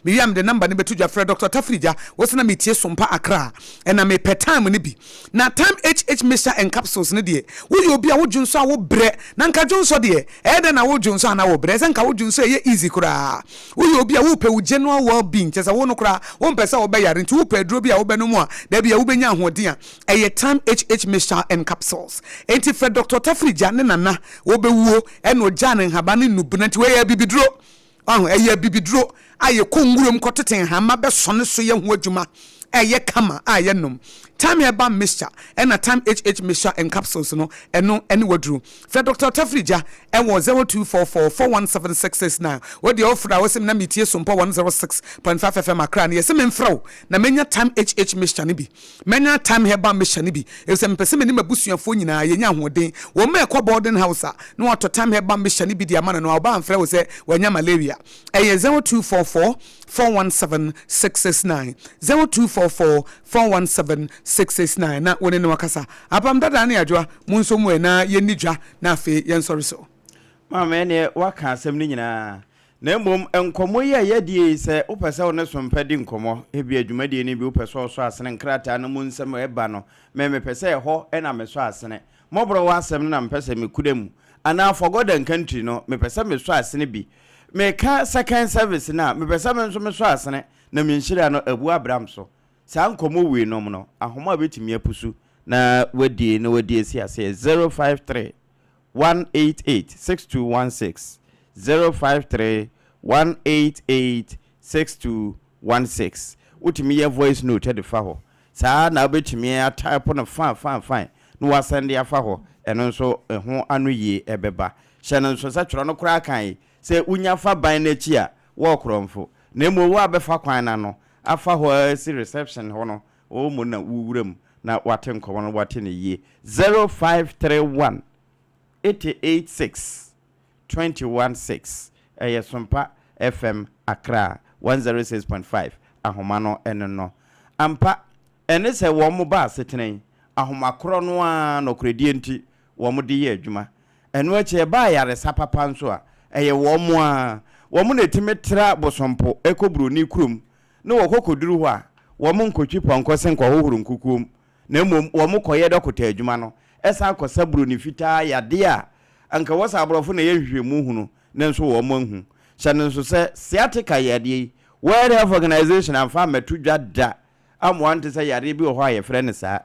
Speaker 1: me am the number ne betudwa frɛ Dr. Tafrija wosena metie Sompa Accra ena me per time ne bi na time HH mixture and capsules ne de wo ye obi a wo dwunso a wo bre na nka dwunso de ede na wo dwunso ana wo bre se nka wo dwunso ye easy kura wo ye obi a wo pe wo general well being chesa wo no kura wo mpesa wo be yare nti wo pe dro bi a wo be no mu a da bi a wo benya ahoden a eye time HH mixture and capsules enti frɛ Dr. Tafrija ne nana wo be wuo eno jane haba ne nubuna nti we ya bibidro eye bibidro aye kongurom koteten hama be sone so ye ho adwuma eye kama aye nom time heba mixture and a time HH mixture and capsules no eno any wadru fra Dr. Tafrija and 0244 417669 what the offer I was na metie Sompa 106.5 FM Accra na yesem mfraw na menya time HH mixture ne bi menya time heba mixture ne bi esem pese me ne mabusuafo nyina yenya hoden wo ma ekọ boarding house no wato time heba mixture ne bi di amana no oba mfraw se wanya malaria 0244 417669 0244 417669 na woni ne wakasa Apam Dadaa Adwoa munso mu na yenidwa na afi yensori so
Speaker 2: mama ene waka asem ni nyina na mbom enkomo ye die se opese wona sompadi nkomo ebi adwumadi ni bi opese oso asene nkrata na munsem eba no me pese ho na me so asene mobro wa asem na mpese me kudemu ana forgotten country no me pese me so asene bi me ka second service na me pese me so asene na me nhira no abu abram so sa nkomo we no no ahoma betimi apusu na wadie si ase 053 188 6216 053 188 6216 wotumi ye voice note de fa ho saa na obetumi ya type no fine no wa send ya fa ho eno nso ho anu yie ebeba hye no nso sa tworo no kura kan se unya fa ban na chi a wo kromfo na emo wo abefa kwan na no afa ho si reception ho no o mu na wuwuram na wate nkomo no wate ne yie 0531 886 216 Sompa FM Accra 106.5 ahoma no eno no ampa ene se wo mo ba setenen ahoma kro no a no kredie nti wo mo de ye adwuma eno ache ba yare sapapa nso a eye wo mo a wo mo na timetra bosompo ekoburu ni kurum na wo kokoduru ho a wo mo nkotwi ponko nko hohuru nkukum na mom wo mo koye dokota adwuma no esa akosa buru ni fita yade a anka wo sa abrofo na ye hwehwemu hunu na nso wo mo hu hyane nso se sciatica yade World Health Organization and farm to da want to say yare bi ho aye friend sa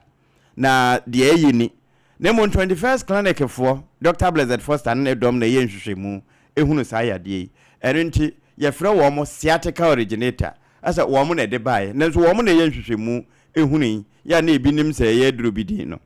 Speaker 2: na de ayini na mo 21st clinic for Dr. Blessed Foster na dom na ye nhwehwemu ehunu sa yade erinti ye frɛ wo mo sciatica originator asa wo mo na de bae na so wo mo na ye nhwehwemu ehunu ya na ebinim se ye duro bidin no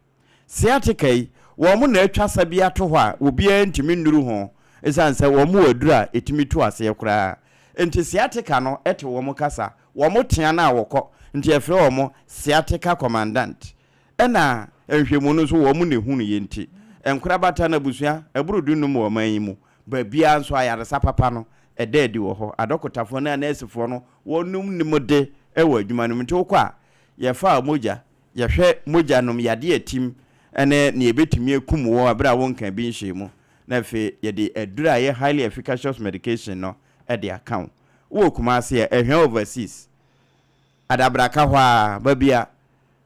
Speaker 2: sciatica wo mo na atwa sabi ato ho a obi antimi nnuru ho esan se wo mo wadura etimi to ase kura enti sciatica no ete wo mo kasa wo mo tea na awokɔ nti efre wo mo sciatica commandant ena ehwemu no so wo mo ne hunu ye nti enkura bata na busua eburudu num wo man yi mu ba bia nso ayaresa papa no ededi wo ho adokotafo na nesifo no wonum nimode ewa adwuma no nti wokɔ a ye fa moja ye hwɛ moja nom yade atim ene ne ebetumi akum wo abra wo nkan bi nhwemu na fe ye de adura ye highly efficacious medication no e de account wo kuma se ehwe overseas adabraka ho a babia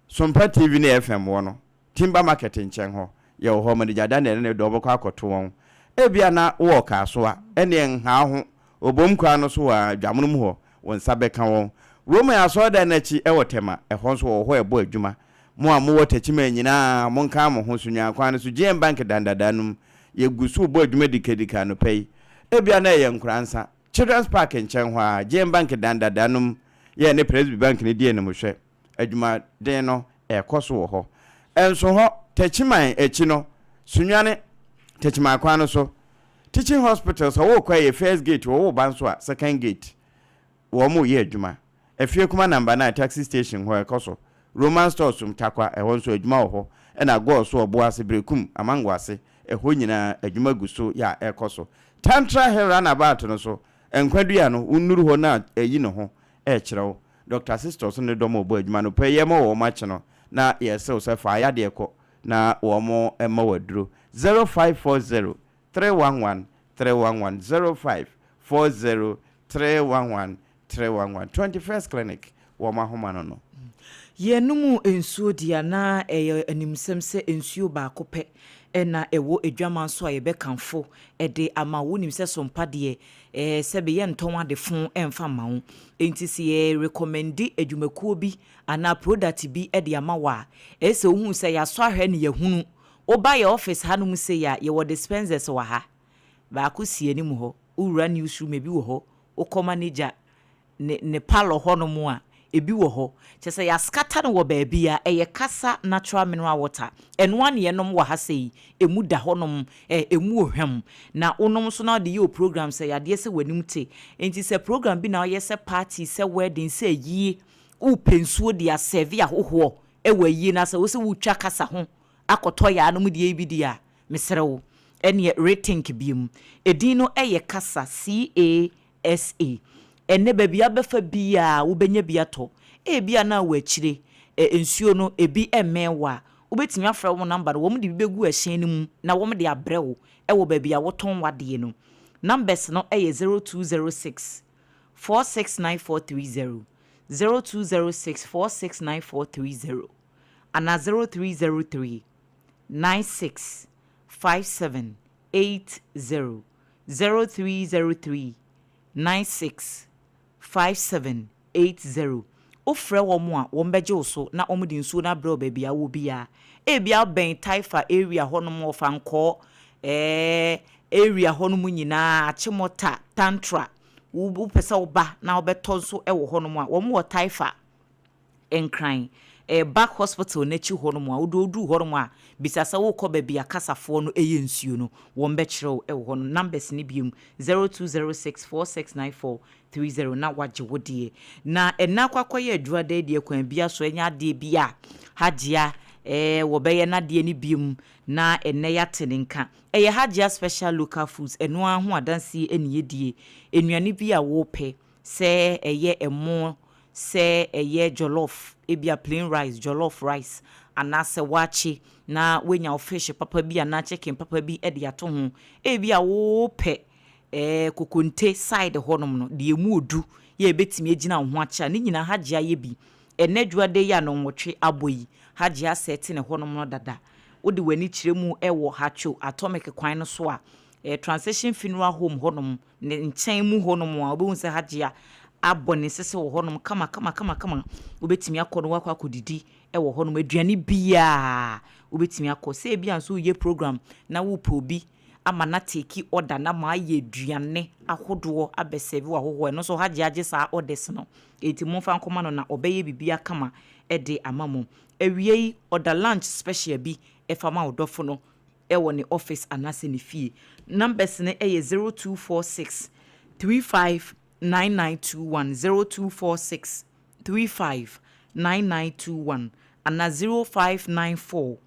Speaker 2: Sompa TV na FM wo no timba market nchen ho ye ho manager dan ne do bokọ akoto won ebia na wo ka so a ene nha ho obom kwa no so a dwamonum ho won sabeka won Roma ya so da na chi e wotema e ho so wo ho ebo adwuma mo a mo wotachima nyina mo nka mo ho sunwa kwan so GM Bank dandadanum ye gusu bo adwuma dikadika no pay ebia na ye nkransa Children's Park nchen ho a GM Bank dandadanum ye ne Presby Bank ne die ne mo hwe adwuma den no e koso wo ho enso ho tachiman echi no sunwane tachiman kwan no so teaching hospitals wo kwa ye first gate wo banso a second gate wo mo ye adwuma efie kuma number 9 taxi station ho e koso Roman stores mtakwa e wonso adwuma wo ho e na go so oboase brekum amangwase e ho nyina adwuma guso ya e koso Tantra Hera na about no so enkwadua no unnuru ho na eyi no ho e kirewo Dr. Sisters ne domo bo adwuma no peye mo wo ma no na yese o se fa ya de ko na wo mo ema waduro 0540 311 311 0540 311 311 21st clinic wo ma homa no
Speaker 3: yenumu ensuo dia na animsem se ensuo ba kope ena ewo edwama so a yebekanfo ede ama wonim se sompa de sebe ye nton ade fon emfa mawo enti se ye recommend edwumakuo bi ana product bi ede ama wa ese ohun se ya so ahwe ne yehunu oba ye office hanum se ya ye wo dispensers wa ha ba ko sie ni mu ho ura newsroom bi wo ho o manager ne palo ho no mu a ebi wo ho chese ya scatter no wo baabia eye kasa natural mineral water eno ane yenom wo ha sei emu da honom emu ohwam na onom so na de yo program se ya de se wanim te enti se program bi na ye se party se wedding se yi u pensuo de aserve ahoho ewa yi na se wo se wutwa kasa ho akoto ya no mu de bi dia mesrewo ene rating biem edin no eye kasa CASA ene babia befa bia wo benya bia to bia na wo akire ensuo no ebi emewa wo betimi afra wo number wo mde bibegu ahyen mu na wo mde abrewo wo babia wo ton wade no numbers no 0206 469430 0206 469430 ana 0303 965780 0303 965780 ofre wo mo a wo mbeje wo so na omudi nsuo na bro ba bia wo bia bia ben taifa area honom ofa nko area honom nyina achimota tantra wo pesa wo ba na wo beto so wo honom a wo mo taifa enkran back hospital n'echi hono mu a odu hono mu a bisasa wo kɔ ba bia kasafo no eye nsuo no wo mbɛkyerɛw hono numbers ni biom 0206469430 na wagye wodie na ɛna kwakɔyɛ adwua da die kwan bia so enya ade bia hagea wo bɛyɛ na de ni biom na enne ya teninka ɛyɛ hagea special local foods ɛno aho adanse eniye die enuane bi a wo pɛ sɛ ɛyɛ emo sɛ ɛyɛ jollof ebia plain rice jollof rice anase wachi na wenya fish papa bi ana chicken papa bi de ato ho ebia wo pɛ kokonte side honom no de emu odu ye betimi agina ho acha ne nyina hagea ye bi enadwa de ya no nwotwe aboyi hagea set ne honom no dada wo de wani kiremu wo hacho atomic kwan no so a transition funeral home honom ne nkyɛn mu honom a obehu sɛ hagea abone sese wo honom kama obetimi akɔ no wakɔ akɔdidi wo honom aduane bia obetimi akɔ sɛ bia nso ye program na wo probi ama na take order na ma ye aduane ahodoɔ abɛsɛbi wa hoho no so hagye agye saa orders no eti mo fa nkoma no na obɛyɛ bibia kama de amamo awie yi order lunch special bi efama odofo no wo ne office anase ne fie numbers ne 0246 35 9921 0246 35 9921 and 0594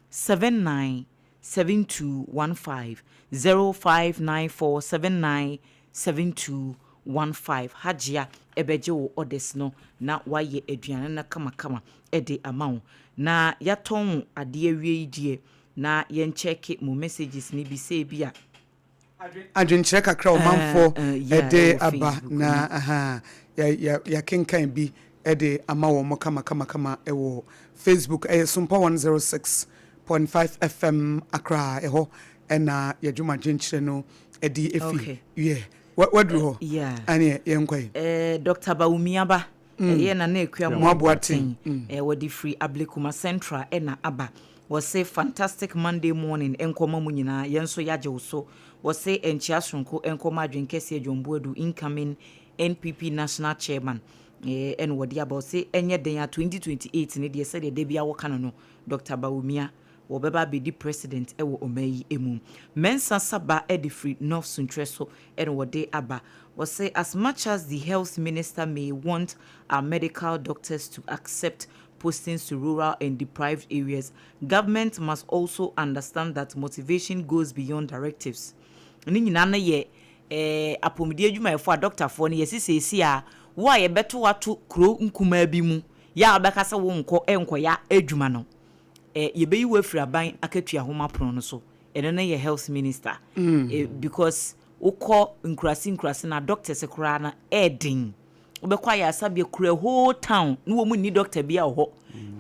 Speaker 3: 79 7215 0594 79 7215 hagea ebeje wo orders no na waye aduane na kama ede amawo na yaton ade awie die na yen check mu messages ni bi se bia
Speaker 1: adwenkyerɛ kakra omanfo ede aba na ya kenkan bi ede ama wo mo kama ewo Facebook Sompa 106.5 FM Accra eho ena yadwuma dwenkyerɛ no edi efi what do ho ani yenkwai
Speaker 3: Dr. Baumiaba ye na ekua mo
Speaker 1: aboaten
Speaker 3: wodi free Ablekuma Central ena aba was say fantastic Monday morning enkoma mu nyina yenso yaje wo so was say enchia sonko enkoma adwenkese adwomboadu incoming NPP national chairman and wodi about say enye den ya 2028 ne de say de bia wo kana no Dr. Bawumia wo beba be di president ewo omayi emu mensa saba e di free north suntreso and wodi aba was say as much as the health minister may want our medical doctors to accept postings to rural and deprived areas, government must also understand that motivation goes beyond directives. Ni nyina ye apomidi adwuma efo a doctor fo ne yesisi a wo a ye beto wato kro nkuma bi mu ya obekasa wo enko ya adwuma no ye beyi wo afiri aban akatua homa prono no so eno na ye health minister because ukọ nkurasi na doctors kura na edin obekwa ya asabia kura whole town no wo mu ni doctor bia ho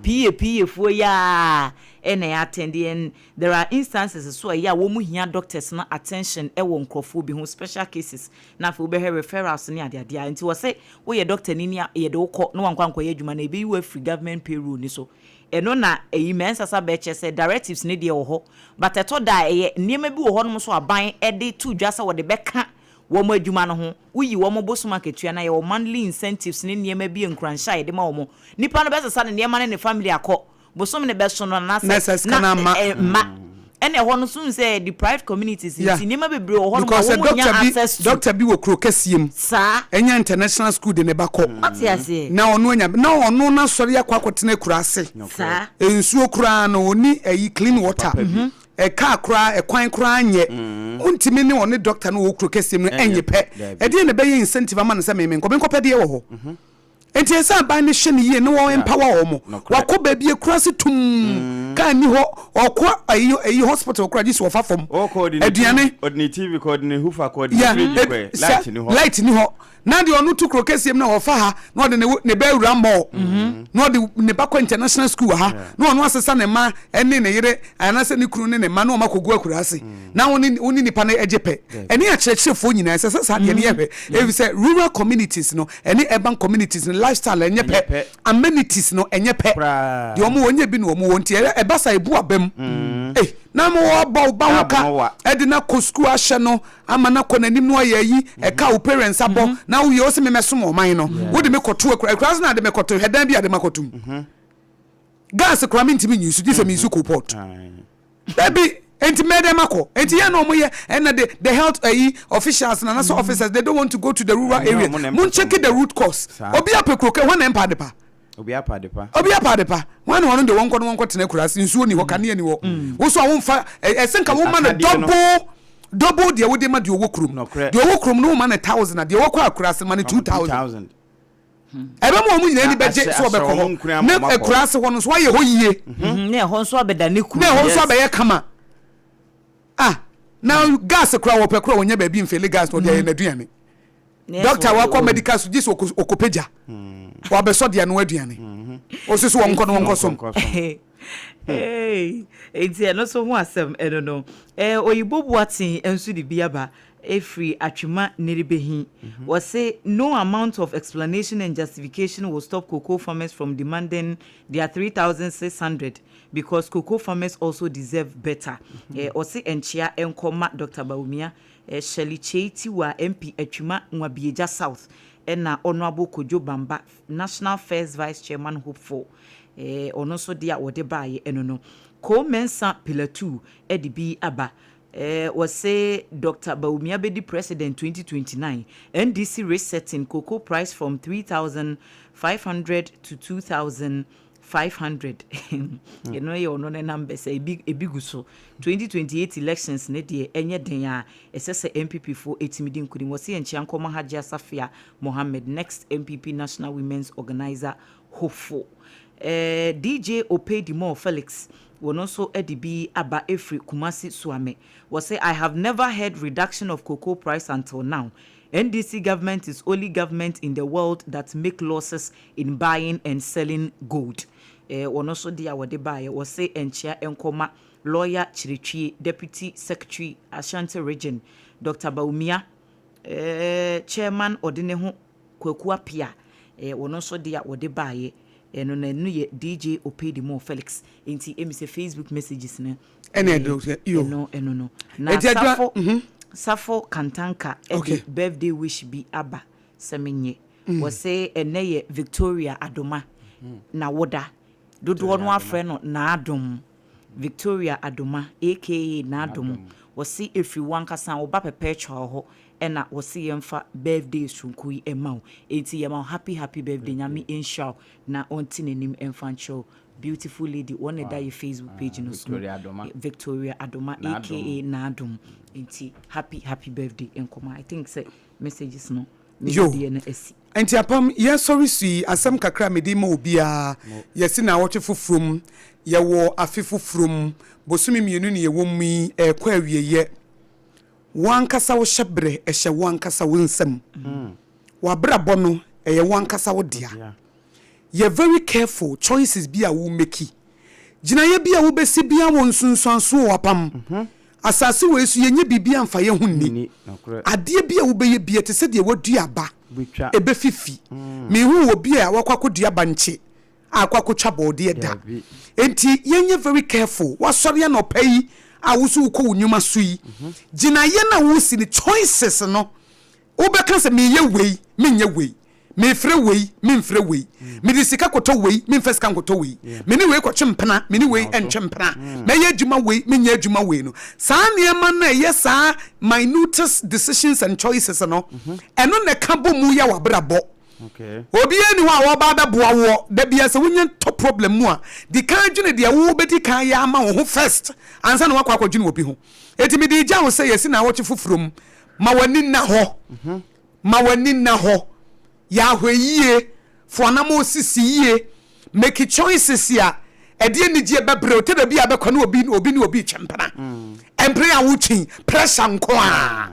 Speaker 3: PA fo ya ena ya attend and there are instances so ya wo mu hia doctors na attention e wo nkrofo bi ho special cases na fa obe referrals ni ade nti wo say wo ye doctor ni ye de ukọ no wankwa ye adwuma na ebe yi wo free government payroll ni so eno na eyi mensa sa be che say directives ni de wo ho but eto da niema bi wo ho no so aban e de to dwa sa wo de beka wo mo adwuma no ho uyi wo mo bosoma ketua na ye wo monthly incentives ni niema bi enkranhya ye de ma wo mo nipa no be sesa ne niema ne family akọ bosom ne be so no na ma ene ho no so say deprived communities in niema bebre wo ho no wo nya access to
Speaker 1: doctor bi wo kro kasiem
Speaker 3: sa
Speaker 1: enya international school de ne ba kọ
Speaker 3: atiase
Speaker 1: na ono nya na ono na sori akwakotene kurase
Speaker 3: sa
Speaker 1: ensuo kura no oni clean water car kura kwan kura anye untimi ne one doctor no wo kro kasiem no enye pe e de ne be incentive ama no se me nko be nko pe de wo ho enti esa ban ne hye ne ye ne wo empower wo mo wakọ ba bie kurase tum kan ni ho okọ ayi hospital kura ji so fa fom aduane
Speaker 2: ordinative coordinator hufa coordinator
Speaker 1: light ni ho na de onu tu kro kasiem na wo fa ha na de ne ba wura mo na de ne ba ko international school ha na onu asesa ne ma ene ne yire anase ne kru ne ma na o makogu akurase na oni nipa na ejepe ene a kyerɛkyerɛfo nyina sesa de ne ye hwe e say rural communities no ene urban communities no lifestyle enye pe amenities no enye pe de omo wonye bi no omo wonti e basa ebu abam na mo ba woka e de na kosku ahye no ama na konanim no ayi e ka wo parents abo na wo ye o se me mesom oman no wo de me koto akura na de me koto hedan bi ade makotum gas kura me ntimi nyusu di se me nsu koport baby enti mede mako enti ya no mo ye and the health officials and also officers they don't want to go to the rural area mun check the root cause obi apekroke ho na empa depa obi apa depa wan won de won ko tena kurase nsuo ni ho kane ni wo wo so won fa esenka wo ma na double de wo de ma de wo krum de wo krum no ma na 1000 de wo kwa kurase ma na 2000 ebe mo mu nyina ni beje so be ko ho ne kurase ho no so ye ho yie
Speaker 3: ne ho so abeda ne kru
Speaker 1: ne ho so abe ye kama now gas kra wo pekro wonya ba bi mfele gas no de na aduane doctor wa ko medical so jis okopeja wa be so de na aduane o se so won ko so
Speaker 3: enti no so ho asem no oyibo buatin ensu di biaba every atwima neribehi was say no amount of explanation and justification will stop cocoa farmers from demanding their 3,600 because cocoa farmers also deserve better. Or say enchia enkoma Dr. Baumia Shelley Cheiti wa MP atwima Nwabieja South na Honorable Kojo Bamba National First Vice Chairman hopeful ono so dia wode baye enono ko mensa pillar 2 edibi aba was say Dr. Baumia Bedi President 2029 NDC resetting cocoa price from 3,500 to 2,500 you know you no number say big so 2028 elections ne de enye den a esese MPP for 8 million kudi was say enchiankoma Haji Safia Mohammed next MPP National Women's Organizer hopeful DJ Opedimo Felix will also edibi aba efri Kumasi Suame was say I have never heard reduction of cocoa price until now. NDC government is only government in the world that make losses in buying and selling gold. One also dia wade buy was say enchia enkoma lawyer Chiritri Deputy Secretary Ashanti Region Dr. Baumia Chairman Odineho Kwekua Pia one also dia wade buy no na no ye DJ Opedimo Felix enti emise Facebook messages ne no na Safo Kantanka birthday wish be aba semenye was say eneye Victoria Adoma na woda dodo no afre no na adom Victoria Adoma aka na adom was see everyone kasa oba perpetual ho ena was see yemfa birthday sunkui ema enti yema happy birthday nyame inshallah na onti nenim emfancho beautiful lady one that your Facebook page no Victoria Adoma aka na adom enti happy birthday enkoma I think say messages no
Speaker 1: enti apam ye sorry sui asem kakra mede ma obia yesi na woche fufrum ye wo afefufrum bosumi mienu ne ye wo mi kwa awieye wankasa wo hyebre ehye wankasa wo nsam wa brabo no ye wankasa wo dia ye very careful choices bia wo make gina ye bia wo besi bia wo nsunsuanso wapam asase we su yenye bibia amfa ye hunni ade bia wo beye bia te se de wadua ba ebe fifi me hu wo bia wakwako dua ba nche akwako twa bode da enti yenye very careful wasori na opai a wo su ko wunuma sui gina ye na wo si ni choices no wo beka se me ye wei me nye wei me frɛ wei me mfrɛ wei me de sika koto wei me mfa sika koto wei me ni wei ko twempena me ni wei entwempena me ye adwuma wei me nya adwuma wei no saa niema na ye saa minutest decisions and choices no eno ne ka bo mu ya wabrabo okay obi ani wa ba da boa wo da bia se wonya top problem mu a di kan dwene de wo bedi kan ya ama wo ho first ansa na wakwa dwene obi ho eti me di gya wo se yesi na wo che fufrom ma wani na ho ya hweyie fuanamo sisi yie make choices ya ede ni je bebre o te da bia be kwa na obi chempana empre ya wuchin pressure nko a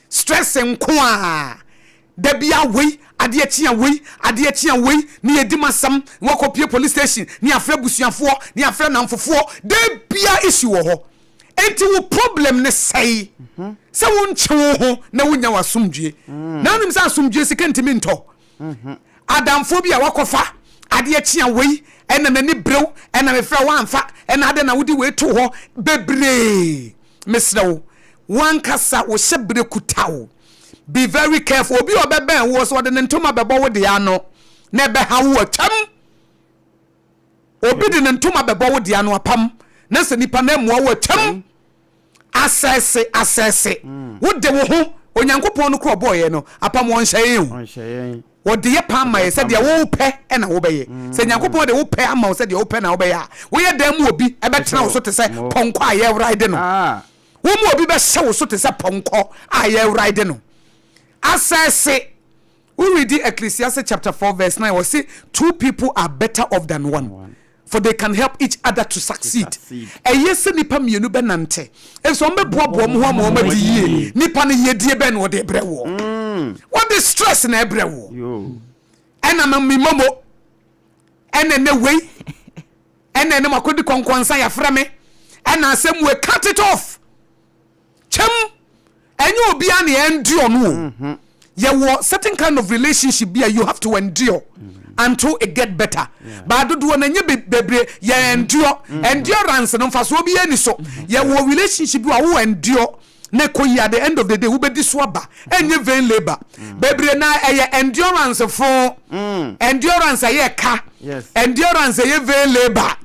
Speaker 1: stress nko a da bia wei ade achia wei ni edimasam wakopie police station ni afra busuafo ni afra namfofo da bia issue wo ho enti wo problem ne sei se won che wo ho na wonya wasomdue na nim sa asomdue sika ntimi nto adamfo bi a wakofa ade achia wei ena nani brew ena me fra wanfa ena ade na wodi we to ho bebre mesrew wankasa wo hyebre kutawo. Be very careful. Obi obeben wo so de ntoma bebo wo de ano na be ha wo atwam. Obi de ntoma bebo wo de ano apam na se nipa na mo wo atwam. Assess wo de wo ho onyankopon no kro boye no apam won hyeyen wo de ye pa ma ye se de wo pe na wo beye se nyankopon de wo pe ama wo se de wo pe na wo beye wo ye dan mu obi e betena wo so te se ponko a ye ride no wo mu obi be hye wo so te se ponko a ye ride no. Assess we read Ecclesiastes chapter 4 verse 9 we say 2 people are better off than one. For they can help each other to succeed. Yes, nipa mienu benante. If some be boabo mo ho ma di ye, nipa ne yedie ben wo de brewo. What the stress na brewo? Yo. Ena na mi momo. Ena ne wei. Ena ne makodi konkwansa ya fra me. Ena asem we cut it off. Chem enye obi an endure no. Ye wo certain kind of relationship be you have to endure. Until it get better. But do do na nye bebre ye endure. Endurance no fa so obi ani so. Ye wo relationship wo endure na koyi at the end of the day wo be di so aba. Enye vain labor. Bebre na ye endurance for endurance ye ka. Yes. Endurance ye vain labor.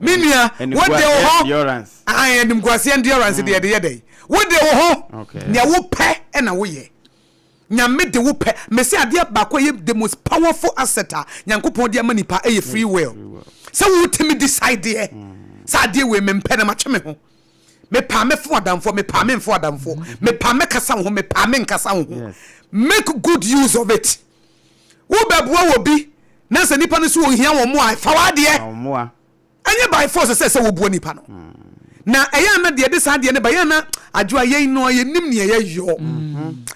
Speaker 1: Minia what dey ho endurance. Enim kwase endurance dey dey. What dey ho? Okay. Ne wo pe na wo ye. Nyame de wo pe me se ade ba ko ye the most powerful asset nyankopon de amanipa e free will se wo timi decide e sa ade we me mpe na ma tweme ho me pa me fo adamfo me pa me mfo adamfo me pa me kasa ho me pa me nkasa ho make good use of it wo beboa wo bi na se nipa no so wo hia wo mo a fa wa de wo a anye by force se wo buo nipa no na eya na de sa de ne ba ya na adwoa ye no ye nim ne ye yo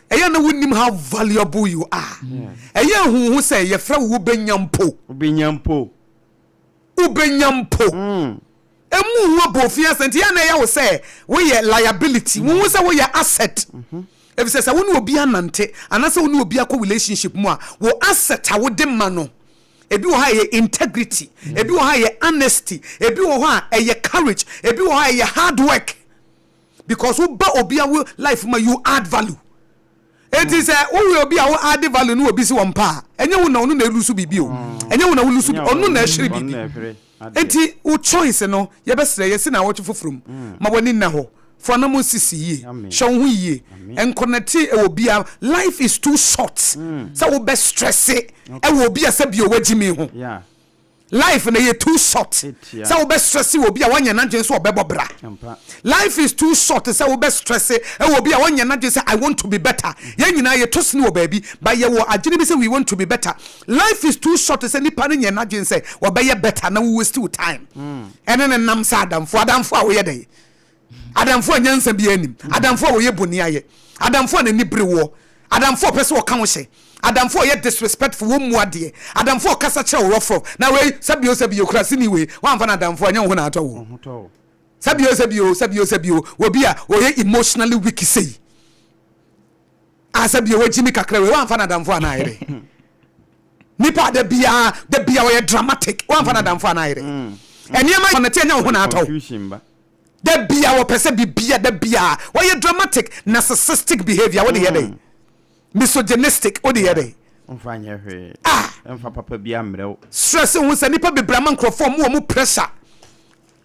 Speaker 1: eya na wonim how valuable you are eya hu say ye fra wo benyampo emu hu abofia senti ya na ya wo say wo ye liability wo say wo ye asset if say wo no obi anante anase wo no obi akọ relationship mu a wo asset a wo de ma no ebi wo ha ye integrity ebi wo ha ye honesty ebi wo ha ye courage ebi wo ha ye hard work because wo ba obi a life ma you add value. It is we obi a wo add value no obi si wo mpa enye wo na onu na elusu bibi o enye wo na wo lusu onu na ehire bibi enti wo choice no ye besere ye si na wo twofofrom ma woni na ho for na mo sisi ye shon hu ye enconnect e obi a life is too short so wo be stress e wo obi a se bi o wagimi ho life na ye too short so wo be stress e obi a wanya na dwen so obebobra life is too short so wo be stress e obi a wanya na dwen say I want to be better ye nyina ye to sne wo baby but ye wo agene bi say we want to be better. Life is too short say nipa ne nya na dwen say wo be ye better na we waste time ene ne nam sa adamfo a wo ye dey adamfo anyansa bi anim adamfo wo ye boni aye adamfo na nibre wo adamfo pese wo kan wo hye adamfo ye disrespectful wo mu ade adamfo kasa che wo rofo na we sabio krasi ni we wan fa na adamfo anya wo na ato wo sabio wo bia wo ye emotionally weak sei asabio wo jimi kakra we wan fa na adamfo ana ayre nipa de bia wo ye dramatic wan fa na adamfo ana ayre eniema na te anya wo na ato the bia wo pese bibia the bia why you dramatic narcissistic behavior what the head misogynistic what the head
Speaker 2: mfanya hwe mfa papa bia mrew
Speaker 1: stress hu se nipa bebrama microphone mu pressure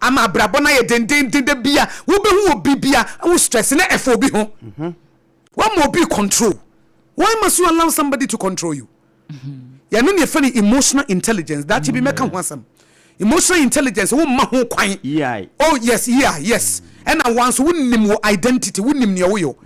Speaker 1: ama brabo na ye den de bia wo be hu obi bia wo stress na efo bi ho what more be control why must you allow somebody to control you ya no ne funny emotional intelligence that you be make am some emotional intelligence wo ma ho kwan
Speaker 2: yeah
Speaker 1: oh yes and once wunnim wo identity wunnim ne wo yo